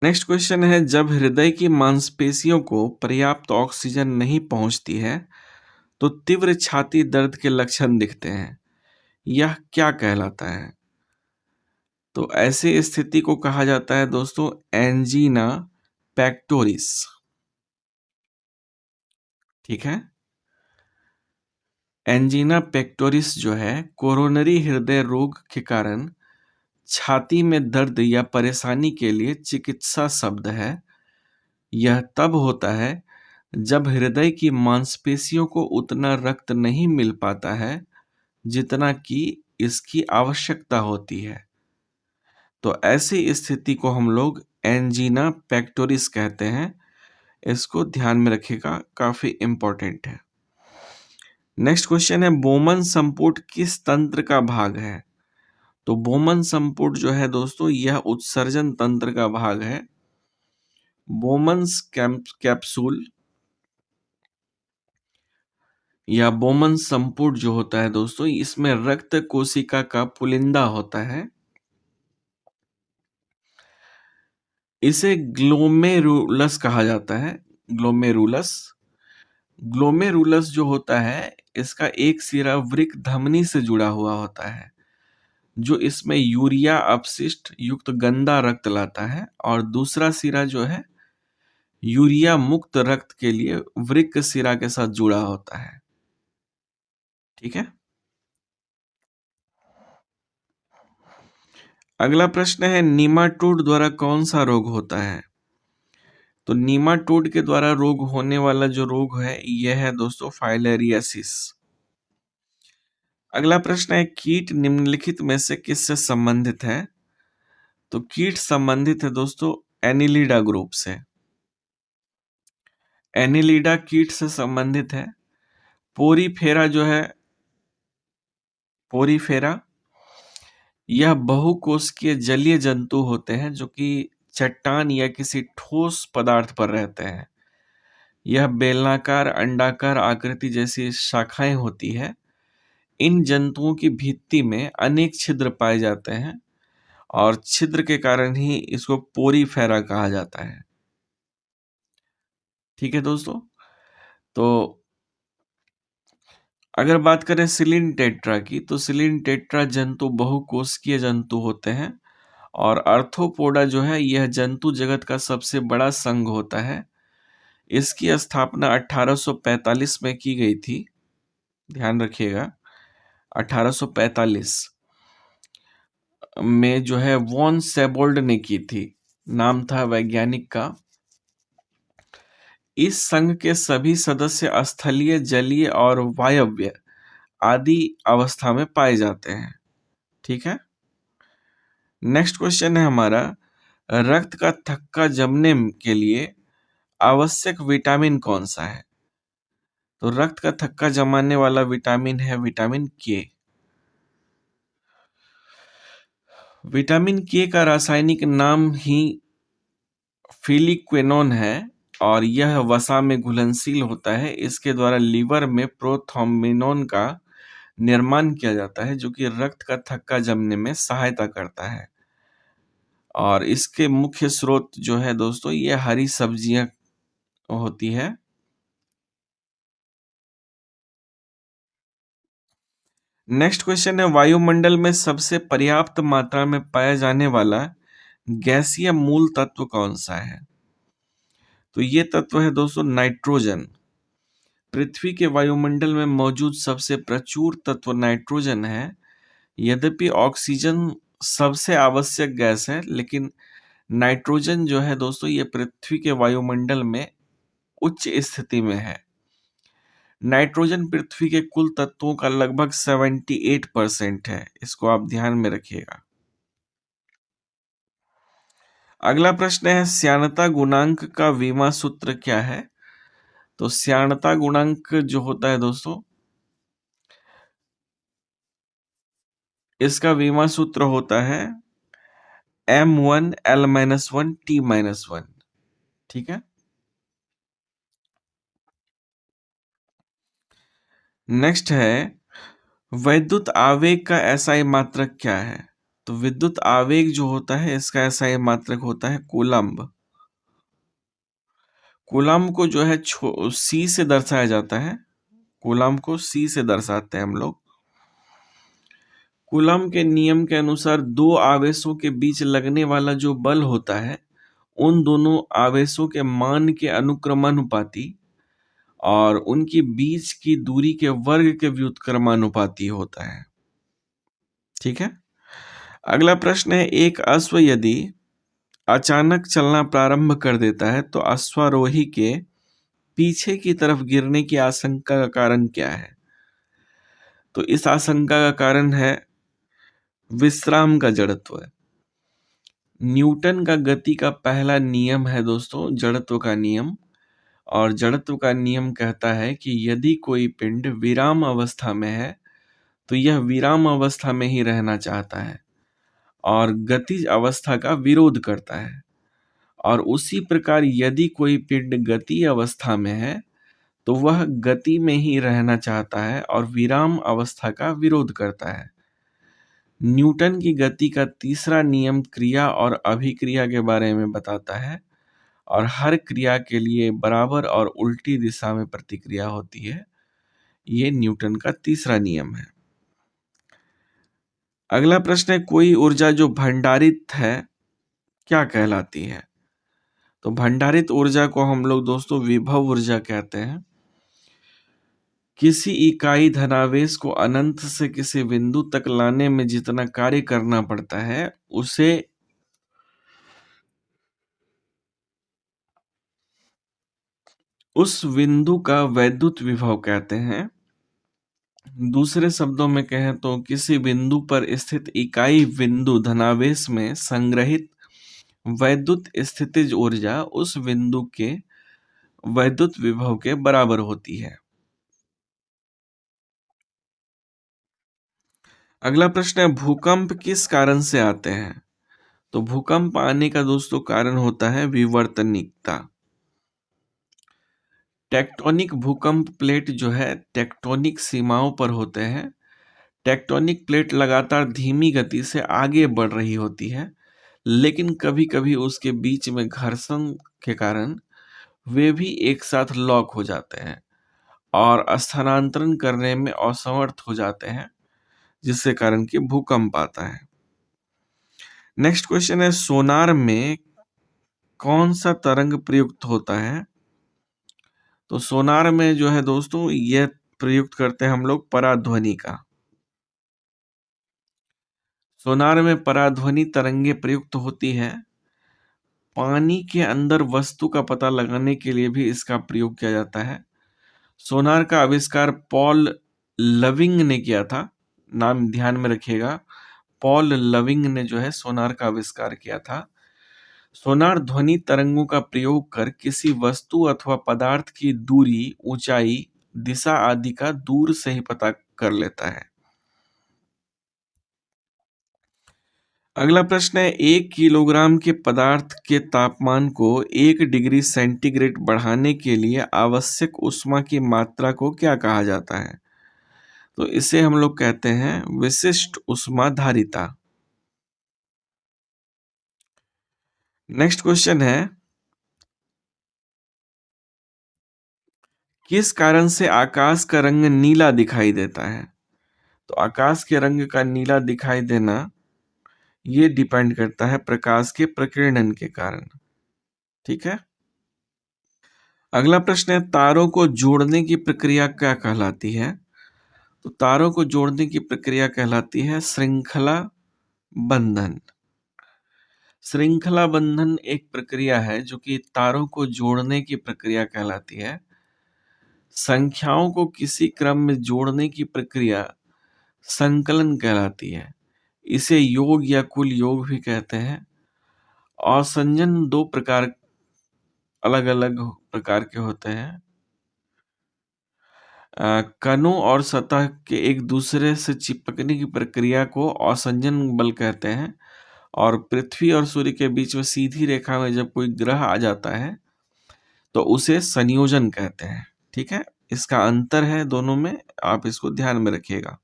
नेक्स्ट क्वेश्चन है जब हृदय की मांसपेशियों को पर्याप्त ऑक्सीजन नहीं पहुंचती है तो तीव्र छाती दर्द के लक्षण दिखते हैं, यह क्या कहलाता है? तो ऐसी स्थिति को कहा जाता है दोस्तों एंजीना पेक्टोरिस। ठीक है। एंजीना पेक्टोरिस जो है कोरोनरी हृदय रोग के कारण छाती में दर्द या परेशानी के लिए चिकित्सा शब्द है। यह तब होता है जब हृदय की मांसपेशियों को उतना रक्त नहीं मिल पाता है जितना कि इसकी आवश्यकता होती है। तो ऐसी स्थिति को हम लोग एंजीना पेक्टोरिस कहते हैं, इसको ध्यान में रखिएगा, काफी इंपॉर्टेंट है। नेक्स्ट क्वेश्चन है बोमन संपुट किस तंत्र का भाग है? तो बोमन संपुट जो है दोस्तों यह उत्सर्जन तंत्र का भाग है। बोमन्स कैप्सूल या बोमन संपुट जो होता है दोस्तों इसमें रक्त कोशिका का पुलिंदा होता है। इसे ग्लोमेरुलस कहा जाता है। ग्लोमेरुलस ग्लोमेरुलस जो होता है इसका एक सिरा वृक्क धमनी से जुड़ा हुआ होता है जो इसमें यूरिया अपशिष्ट युक्त गंदा रक्त लाता है, और दूसरा सिरा जो है यूरिया मुक्त रक्त के लिए वृक्क सिरा के साथ जुड़ा होता है। ठीक है। अगला प्रश्न है निमाटोड द्वारा कौन सा रोग होता है? तो नीमाटोड के द्वारा रोग होने वाला जो रोग है यह है दोस्तों फाइलेरियासिस। अगला प्रश्न है, कीट निम्नलिखित में से किससे संबंधित है? तो कीट संबंधित है दोस्तों एनिलिडा ग्रुप से। एनिलिडा कीट से संबंधित है। पोरीफेरा जो है, पोरीफेरा यह बहुकोशिकीय जलीय जंतु होते हैं जो कि चट्टान या किसी ठोस पदार्थ पर रहते हैं। यह बेलनाकार अंडाकार आकृति जैसी शाखाएं होती है। इन जंतुओं की भित्ति में अनेक छिद्र पाए जाते हैं और छिद्र के कारण ही इसको पोरीफेरा कहा जाता है। ठीक है दोस्तों, तो अगर बात करें सिलिन की, तो सिलिन जंतु बहुकोशिकीय जंतु होते हैं और अर्थोपोडा जो है यह जंतु जगत का सबसे बड़ा संघ होता है। इसकी स्थापना 1845 में की गई थी, ध्यान रखिएगा 1845 में जो है वॉन सेबोल्ड ने की थी, नाम था वैज्ञानिक का। इस संघ के सभी सदस्य स्थलीय, जलीय और वायव्य आदि अवस्था में पाए जाते हैं। ठीक है, नेक्स्ट क्वेश्चन है हमारा, रक्त का थक्का जमने के लिए आवश्यक विटामिन कौन सा है? तो रक्त का थक्का जमाने वाला विटामिन है विटामिन के। विटामिन के का रासायनिक नाम ही फिलिक्विनोन है और यह वसा में घुलनशील होता है। इसके द्वारा लीवर में प्रोथ्रोम्बिनोन का निर्माण किया जाता है जो कि रक्त का थक्का जमने में सहायता करता है। और इसके मुख्य स्रोत जो है दोस्तों ये हरी सब्जियां होती है। नेक्स्ट क्वेश्चन है, वायुमंडल में सबसे पर्याप्त मात्रा में पाया जाने वाला गैसीय मूल तत्व कौन सा है? तो ये तत्व है दोस्तों नाइट्रोजन। पृथ्वी के वायुमंडल में मौजूद सबसे प्रचुर तत्व नाइट्रोजन है। यद्यपि ऑक्सीजन सबसे आवश्यक गैस है, लेकिन नाइट्रोजन जो है दोस्तों ये पृथ्वी के वायुमंडल में उच्च स्थिति में है। नाइट्रोजन पृथ्वी के कुल तत्वों का लगभग 78% है, इसको आप ध्यान में रखिएगा। अगला प्रश्न है, श्यानता गुणांक का विमा सूत्र क्या है? तो श्यानता गुणांक जो होता है दोस्तों, इसका विमा सूत्र होता है M1L-1T-1। ठीक है, नेक्स्ट है, वैद्युत आवेग का एसआई मात्रक क्या है? तो विद्युत आवेग जो होता है इसका एसआई मात्रक होता है कूलम्ब। कूलम्ब को जो है सी से दर्शाया जाता है। कूलम्ब को सी से दर्शाते हैं हम लोग। कूलम्ब के नियम के अनुसार दो आवेशों के बीच लगने वाला जो बल होता है उन दोनों आवेशों के मान के अनुक्रमानुपाती और उनके बीच की दूरी के वर्ग के व्युत्क्रमानुपाती होता है। ठीक है, अगला प्रश्न है, एक अश्व यदि अचानक चलना प्रारंभ कर देता है तो अश्वारोही के पीछे की तरफ गिरने की आशंका का कारण क्या है? तो इस आशंका का कारण है विश्राम का जड़त्व। न्यूटन का गति का पहला नियम है दोस्तों जड़त्व का नियम, और जड़त्व का नियम कहता है कि यदि कोई पिंड विराम अवस्था में है तो यह विराम अवस्था में ही रहना चाहता है और गतिज अवस्था का विरोध करता है, और उसी प्रकार यदि कोई पिंड गति अवस्था में है तो वह गति में ही रहना चाहता है और विराम अवस्था का विरोध करता है। न्यूटन की गति का तीसरा नियम क्रिया और अभिक्रिया के बारे में बताता है और हर क्रिया के लिए बराबर और उल्टी दिशा में प्रतिक्रिया होती है। ये न्यूटन का तीसरा नियम है। अगला प्रश्न है, कोई ऊर्जा जो भंडारित है क्या कहलाती है? तो भंडारित ऊर्जा को हम लोग दोस्तों विभव ऊर्जा कहते हैं। किसी इकाई धनावेश को अनंत से किसी बिंदु तक लाने में जितना कार्य करना पड़ता है उसे उस बिंदु का वैद्युत विभव कहते हैं। दूसरे शब्दों में कहें तो किसी बिंदु पर स्थित इकाई बिंदु धनावेश में संग्रहित वैद्युत स्थितिज ऊर्जा उस बिंदु के वैद्युत विभव के बराबर होती है। अगला प्रश्न है, भूकंप किस कारण से आते हैं? तो भूकंप आने का दोस्तों कारण होता है विवर्तनिकता। टेक्टोनिक भूकंप प्लेट जो है टेक्टोनिक सीमाओं पर होते हैं। टेक्टोनिक प्लेट लगातार धीमी गति से आगे बढ़ रही होती है, लेकिन कभी-कभी उसके बीच में घर्षण के कारण वे भी एक साथ लॉक हो जाते हैं और स्थानांतरण करने में असमर्थ हो जाते हैं, जिससे कारण कि भूकंप आता है। नेक्स्ट क्वेश्चन है, सोनार में कौन सा तरंग प्रयुक्त होता है? तो सोनार में जो है दोस्तों यह प्रयुक्त करते हैं हम लोग पराध्वनि का। सोनार में पराध्वनि तरंगे प्रयुक्त होती है। पानी के अंदर वस्तु का पता लगाने के लिए भी इसका प्रयोग किया जाता है। सोनार का आविष्कार पॉल लविंग ने किया था। नाम ध्यान में रखिएगा, पॉल लविंग ने जो है सोनार का आविष्कार किया था। सोनार ध्वनि तरंगों का प्रयोग कर किसी वस्तु अथवा पदार्थ की दूरी, ऊंचाई, दिशा आदि का दूर से ही पता कर लेता है। अगला प्रश्न है, 1 किलोग्राम के पदार्थ के तापमान को 1 डिग्री सेंटीग्रेड बढ़ाने के लिए आवश्यक ऊष्मा की मात्रा को क्या कहा जाता है? तो इसे हम लोग कहते हैं विशिष्ट ऊष्माधारिता। नेक्स्ट क्वेश्चन है, किस कारण से आकाश का रंग नीला दिखाई देता है? तो आकाश के रंग का नीला दिखाई देना ये डिपेंड करता है प्रकाश के प्रकीर्णन के कारण। ठीक है। अगला प्रश्न है, तारों को जोड़ने की प्रक्रिया क्या कहलाती है? तो तारों को जोड़ने की प्रक्रिया कहलाती है श्रृंखला बंधन। श्रृंखला बंधन एक प्रक्रिया है जो कि तारों को जोड़ने की प्रक्रिया कहलाती है। संख्याओं को किसी क्रम में जोड़ने की प्रक्रिया संकलन कहलाती है। इसे योग या कुल योग भी कहते हैं। असंजन दो प्रकार अलग अलग प्रकार के होते हैं। कणों और सतह के एक दूसरे से चिपकने की प्रक्रिया को असंजन बल कहते हैं। और पृथ्वी और सूर्य के बीच में सीधी रेखा में जब कोई ग्रह आ जाता है तो उसे संयोजन कहते हैं। ठीक है, इसका अंतर है दोनों में, आप इसको ध्यान में रखिएगा।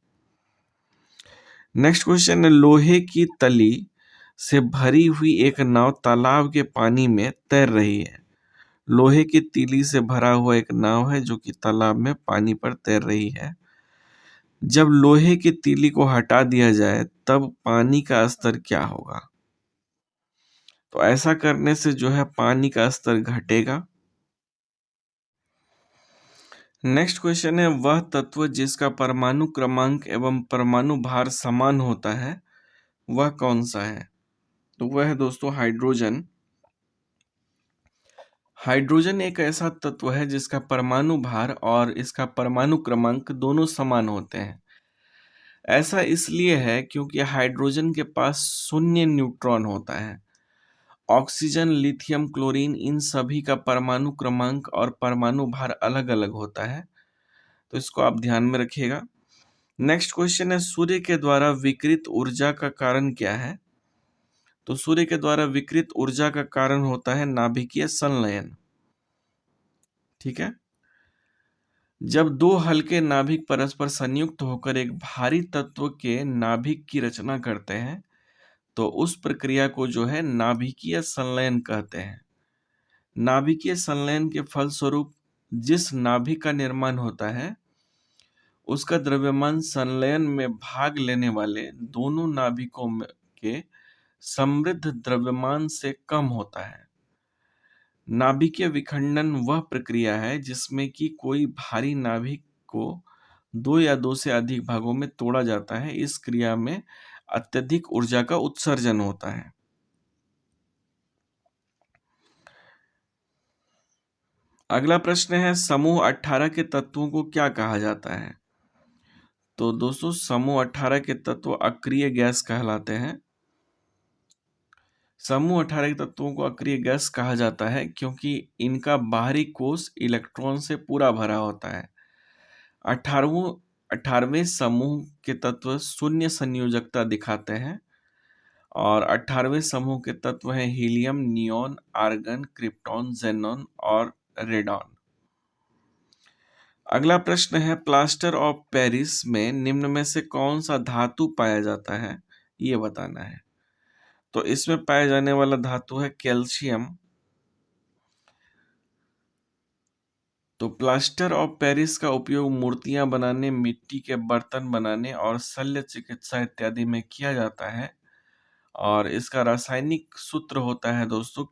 नेक्स्ट क्वेश्चन है, लोहे की तली से भरी हुई एक नाव तालाब के पानी में तैर रही है। लोहे की तीली से भरा हुआ एक नाव है जो कि तालाब में पानी पर तैर रही है। जब लोहे की तीली को हटा दिया जाए तब पानी का स्तर क्या होगा? तो ऐसा करने से जो है पानी का स्तर घटेगा। नेक्स्ट क्वेश्चन है, वह तत्व जिसका परमाणु क्रमांक एवं परमाणु भार समान होता है वह कौन सा है? तो वह है दोस्तों हाइड्रोजन। हाइड्रोजन एक ऐसा तत्व है जिसका परमाणु भार और इसका परमाणु क्रमांक दोनों समान होते हैं। ऐसा इसलिए है क्योंकि हाइड्रोजन के पास शून्य न्यूट्रॉन होता है। ऑक्सीजन, लिथियम, क्लोरीन इन सभी का परमाणु क्रमांक और परमाणु भार अलग अलग होता है, तो इसको आप ध्यान में रखिएगा। नेक्स्ट क्वेश्चन है, सूर्य के द्वारा विकिरित ऊर्जा का कारण क्या है? तो सूर्य के द्वारा विकिरित ऊर्जा का कारण होता है नाभिकीय संलयन। ठीक है। जब दो हल्के नाभिक परस्पर संयुक्त होकर एक भारी तत्व के नाभिक की रचना करते हैं तो उस प्रक्रिया को जो है नाभिकीय संलयन कहते हैं। नाभिकीय संलयन के फलस्वरूप जिस नाभिक का निर्माण होता है उसका द्रव्यमान संलयन में भाग लेने वाले दोनों नाभिकों के समृद्ध द्रव्यमान से कम होता है। नाभिकीय विखंडन वह प्रक्रिया है जिसमें कि कोई भारी नाभिक को दो या दो से अधिक भागों में तोड़ा जाता है। इस क्रिया में अत्यधिक ऊर्जा का उत्सर्जन होता है। अगला प्रश्न है, समूह 18 के तत्वों को क्या कहा जाता है? तो दोस्तों समूह 18 के तत्व अक्रिय गैस कहलाते हैं। समूह 18 के तत्वों को अक्रिय गैस कहा जाता है क्योंकि इनका बाहरी कोश इलेक्ट्रॉन से पूरा भरा होता है। 18वें समूह के तत्व शून्य संयोजकता दिखाते हैं और 18वें समूह के तत्व हैं helium, neon, argon, krypton, xenon और रेडॉन। अगला प्रश्न है, प्लास्टर ऑफ पेरिस में निम्न में से कौन सा धातु पाया जाता है, ये बताना है। तो इसमें पाया जाने वाला धातु है कैल्शियम। तो प्लास्टर ऑफ पेरिस का उपयोग मूर्तियां बनाने, मिट्टी के बर्तन बनाने और शल्य चिकित्सा इत्यादि में किया जाता है और इसका रासायनिक सूत्र होता है दोस्तों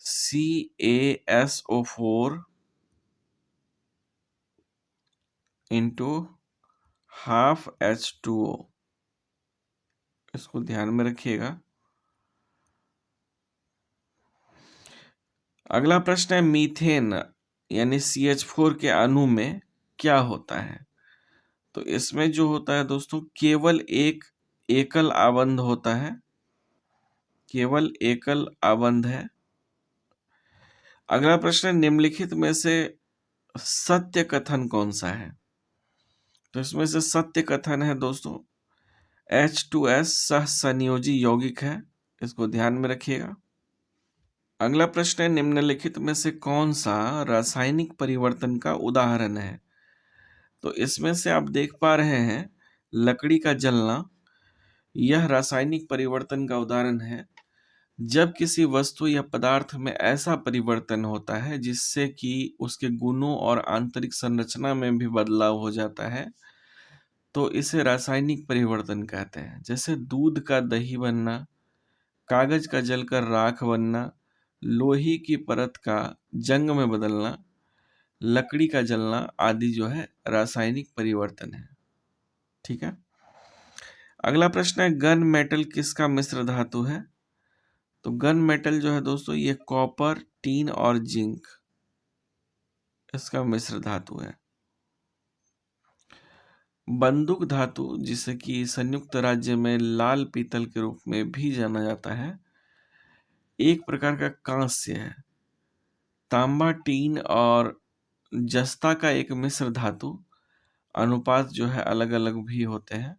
CaSO4 इंटू हाफ H2O। इसको ध्यान में रखिएगा। अगला प्रश्न है, मीथेन यानी CH4 के अणु में क्या होता है? तो इसमें जो होता है दोस्तों केवल एक एकल आबंध होता है, केवल एकल आबंध है। अगला प्रश्न, निम्नलिखित में से सत्य कथन कौन सा है? तो इसमें से सत्य कथन है दोस्तों H2S सहसंयोजी यौगिक है, इसको ध्यान में रखिएगा। अगला प्रश्न है, निम्नलिखित में से कौन सा रासायनिक परिवर्तन का उदाहरण है? तो इसमें से आप देख पा रहे हैं लकड़ी का जलना, यह रासायनिक परिवर्तन का उदाहरण है। जब किसी वस्तु या पदार्थ में ऐसा परिवर्तन होता है जिससे कि उसके गुणों और आंतरिक संरचना में भी बदलाव हो जाता है तो इसे रासायनिक परिवर्तन कहते हैं। जैसे दूध का दही बनना, कागज का जलकर राख बनना, लोहे की परत का जंग में बदलना, लकड़ी का जलना आदि जो है रासायनिक परिवर्तन है। ठीक है। अगला प्रश्न है, गन मेटल किसका मिश्र धातु है? तो गन मेटल जो है दोस्तों ये कॉपर, टीन और जिंक इसका मिश्र धातु है। बंदूक धातु जिसे कि संयुक्त राज्य में लाल पीतल के रूप में भी जाना जाता है, एक प्रकार का कांस्य है। तांबा, टीन और जस्ता का एक मिश्र धातु अनुपात जो है अलग अलग भी होते हैं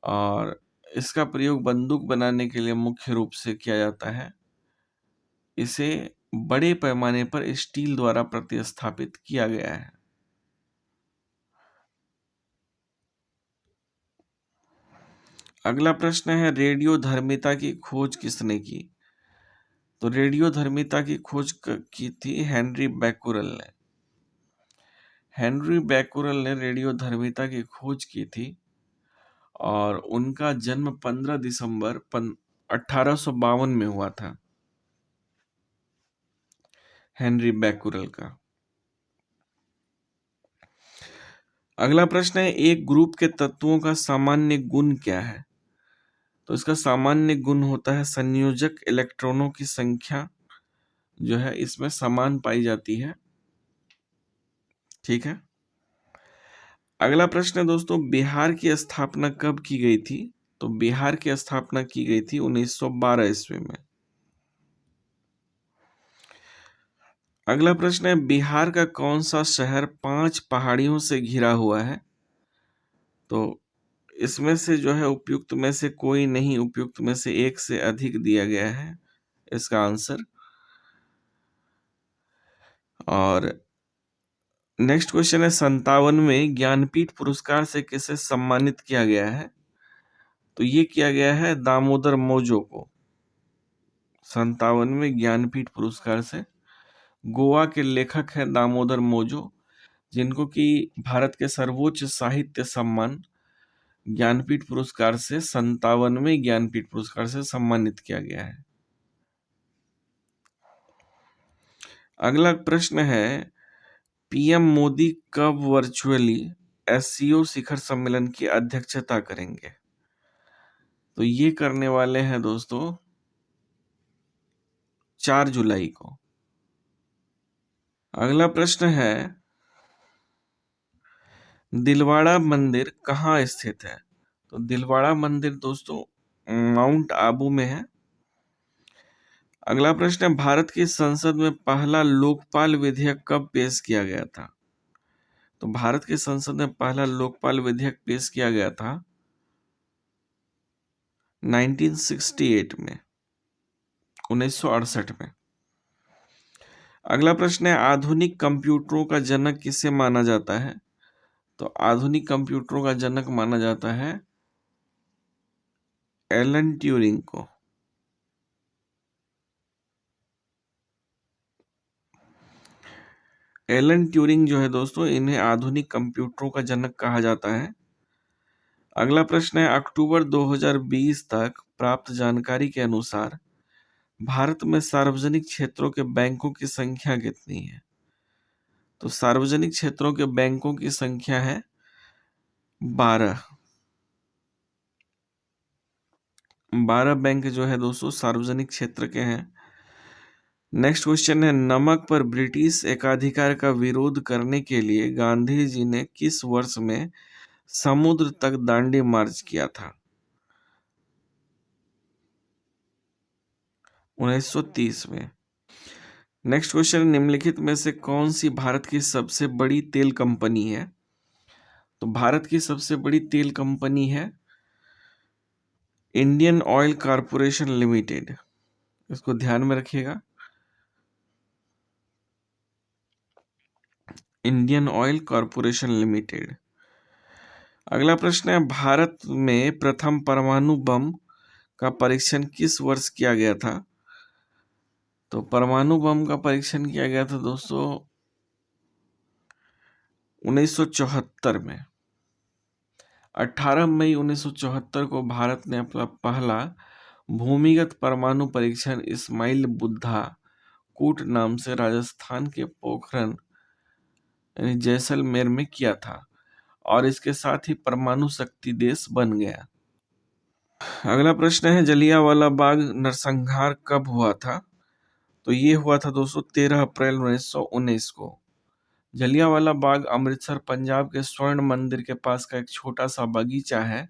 और इसका प्रयोग बंदूक बनाने के लिए मुख्य रूप से किया जाता है। इसे बड़े पैमाने पर स्टील द्वारा प्रतिस्थापित किया गया है। अगला प्रश्न है, रेडियोधर्मिता की खोज किसने की? तो रेडियोधर्मिता की खोज की थी हेनरी बैकुरल ने। हेनरी बैकुरल ने रेडियोधर्मिता की खोज की थी और उनका जन्म 15 दिसंबर 1852 में हुआ था, हेनरी बैकुरल का। अगला प्रश्न है, एक ग्रुप के तत्वों का सामान्य गुण क्या है? तो इसका सामान्य गुण होता है संयोजक इलेक्ट्रॉनों की संख्या जो है इसमें समान पाई जाती है। ठीक है। अगला प्रश्न है दोस्तों, बिहार की स्थापना कब की गई थी? तो बिहार की स्थापना की गई थी 1912 ईस्वी में। अगला प्रश्न है, बिहार का कौन सा शहर 5 पहाड़ियों से घिरा हुआ है? तो इसमें से जो है उपयुक्त में से कोई नहीं, उपयुक्त में से एक से अधिक दिया गया है इसका आंसर। और नेक्स्ट क्वेश्चन है, 57वें ज्ञानपीठ पुरस्कार से किसे सम्मानित किया गया है? तो ये किया गया है दामोदर मौजो को। 57वें ज्ञानपीठ पुरस्कार से। गोवा के लेखक हैं दामोदर मौजो, जिनको कि भारत के सर्वोच्च साहित्य सम्मान ज्ञानपीठ पुरस्कार से 57वें ज्ञानपीठ पुरस्कार से सम्मानित किया गया है। अगला प्रश्न है, पीएम मोदी कब वर्चुअली एससीओ शिखर सम्मेलन की अध्यक्षता करेंगे? तो ये करने वाले हैं दोस्तों 4 जुलाई को। अगला प्रश्न है, दिलवाड़ा मंदिर कहाँ स्थित है? तो दिलवाड़ा मंदिर दोस्तों माउंट आबू में है। अगला प्रश्न है, भारत की संसद में पहला लोकपाल विधेयक कब पेश किया गया था? तो भारत की संसद में पहला लोकपाल विधेयक पेश किया गया था 1968 में, 1968 में। अगला प्रश्न है, आधुनिक कंप्यूटरों का जनक किसे माना जाता है? तो आधुनिक कंप्यूटरों का जनक माना जाता है एलन ट्यूरिंग को। एलन ट्यूरिंग जो है दोस्तों, इन्हें आधुनिक कंप्यूटरों का जनक कहा जाता है। अगला प्रश्न है, अक्टूबर 2020 तक प्राप्त जानकारी के अनुसार भारत में सार्वजनिक क्षेत्रों के बैंकों की संख्या कितनी है? तो सार्वजनिक क्षेत्रों के बैंकों की संख्या है 12। 12 बैंक जो है दोस्तों सार्वजनिक क्षेत्र के हैं। नेक्स्ट क्वेश्चन है, नमक पर ब्रिटिश एकाधिकार का विरोध करने के लिए गांधी जी ने किस वर्ष में समुद्र तक दांडी मार्च किया था? 1930 में। नेक्स्ट क्वेश्चन, निम्नलिखित में से कौन सी भारत की सबसे बड़ी तेल कंपनी है? तो भारत की सबसे बड़ी तेल कंपनी है इंडियन ऑयल कॉरपोरेशन लिमिटेड। इसको ध्यान में रखिएगा, इंडियन ऑयल कॉरपोरेशन लिमिटेड। अगला प्रश्न है, भारत में प्रथम परमाणु बम का परीक्षण किस वर्ष किया गया था? तो परमाणु बम का परीक्षण किया गया था दोस्तों 1974 में। 18 मई 1974 को भारत ने अपना पहला भूमिगत परमाणु परीक्षण इस्माइल बुद्धा कूट नाम से राजस्थान के पोखरण यानी जैसलमेर में किया था और इसके साथ ही परमाणु शक्ति देश बन गया। अगला प्रश्न है, जलियांवाला बाग नरसंहार कब हुआ था? तो ये हुआ था दोस्तों 13 अप्रैल 1919 को। जलियांवाला बाग अमृतसर पंजाब के स्वर्ण मंदिर के पास का एक छोटा सा बगीचा है।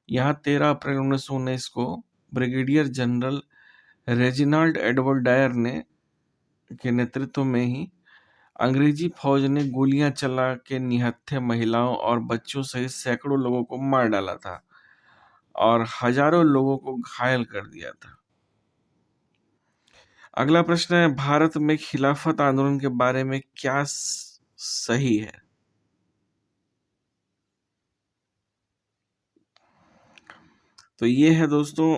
यहाँ 13 अप्रैल 1919 को brigadier general Reginald Edward Dyer ने के नेतृत्व में ही अंग्रेजी फौज ने गोलियां चला के निहत्थे महिलाओं और बच्चों सहित सैकड़ों लोगों को मार डाला था और हजारों लोगों को घायल कर दिया था। अगला प्रश्न है, भारत में खिलाफत आंदोलन के बारे में क्या सही है? तो ये है दोस्तों,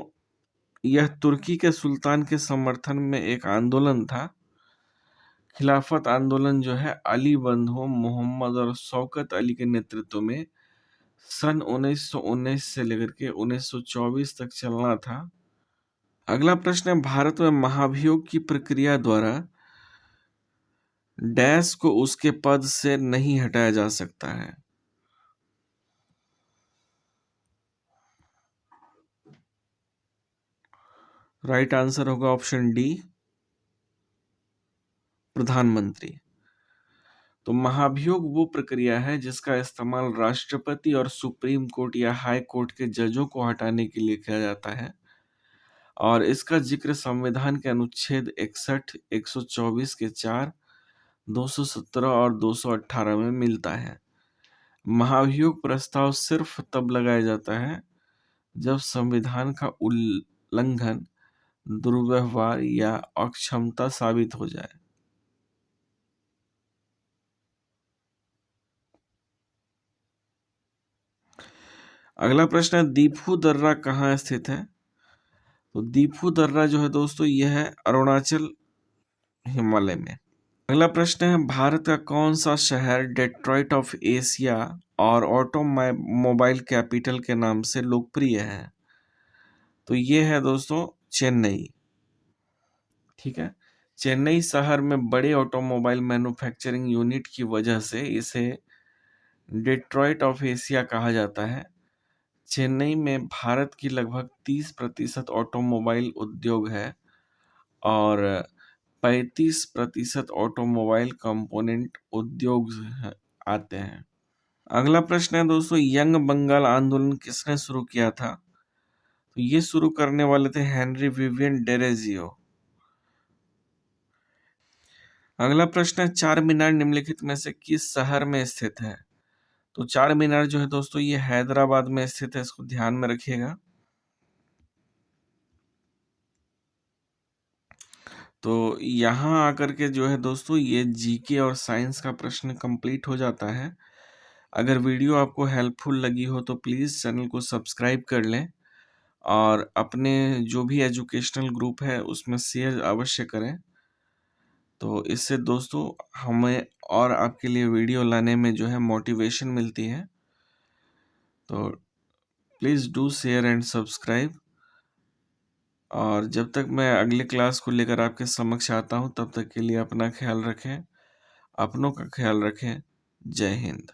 यह तुर्की के सुल्तान के समर्थन में एक आंदोलन था। खिलाफत आंदोलन जो है अली बंधु मोहम्मद और शौकत अली के नेतृत्व में सन 1919 से लेकर के 1924 तक चलना था। अगला प्रश्न है, भारत में महाभियोग की प्रक्रिया द्वारा डैश को उसके पद से नहीं हटाया जा सकता है? राइट आंसर होगा ऑप्शन डी, प्रधानमंत्री। तो महाभियोग वो प्रक्रिया है जिसका इस्तेमाल राष्ट्रपति और सुप्रीम कोर्ट या हाई कोर्ट के जजों को हटाने के लिए किया जाता है और इसका जिक्र संविधान के अनुच्छेद 61, 124 के 4, 217 और 218 में मिलता है। महाभियोग प्रस्ताव सिर्फ तब लगाया जाता है जब संविधान का उल्लंघन, दुर्व्यवहार या अक्षमता साबित हो जाए। अगला प्रश्न है, दीफू दर्रा कहाँ स्थित है? तो दीफू दर्रा जो है दोस्तों यह है अरुणाचल हिमालय में। अगला प्रश्न है, भारत का कौन सा शहर डेट्रॉइट ऑफ एशिया और ऑटोमोबाइल कैपिटल के नाम से लोकप्रिय है? तो ये है दोस्तों चेन्नई। ठीक है, चेन्नई शहर में बड़े ऑटोमोबाइल मैन्युफैक्चरिंग यूनिट की वजह से इसे डेट्रॉइट ऑफ एशिया कहा जाता है। चेन्नई में भारत की लगभग 30% ऑटोमोबाइल उद्योग है और 35% ऑटोमोबाइल कंपोनेंट उद्योग आते हैं। अगला प्रश्न है दोस्तों, यंग बंगाल आंदोलन किसने शुरू किया था? तो ये शुरू करने वाले थे हेनरी विवियन डेरेजियो। अगला प्रश्न है, चार मीनार निम्नलिखित में से किस शहर में स्थित है? तो चार मीनार जो है दोस्तों ये हैदराबाद में स्थित है, इसको ध्यान में रखिएगा। तो यहाँ आकर के जो है दोस्तों ये जीके और साइंस का प्रश्न कंप्लीट हो जाता है। अगर वीडियो आपको हेल्पफुल लगी हो तो प्लीज़ चैनल को सब्सक्राइब कर लें और अपने जो भी एजुकेशनल ग्रुप है उसमें शेयर अवश्य करें। तो इससे दोस्तों हमें और आपके लिए वीडियो लाने में जो है मोटिवेशन मिलती है। तो please do share and subscribe. और जब तक मैं अगले क्लास को लेकर आपके समक्ष आता हूँ तब तक के लिए अपना ख्याल रखें, अपनों का ख्याल रखें। जय हिंद।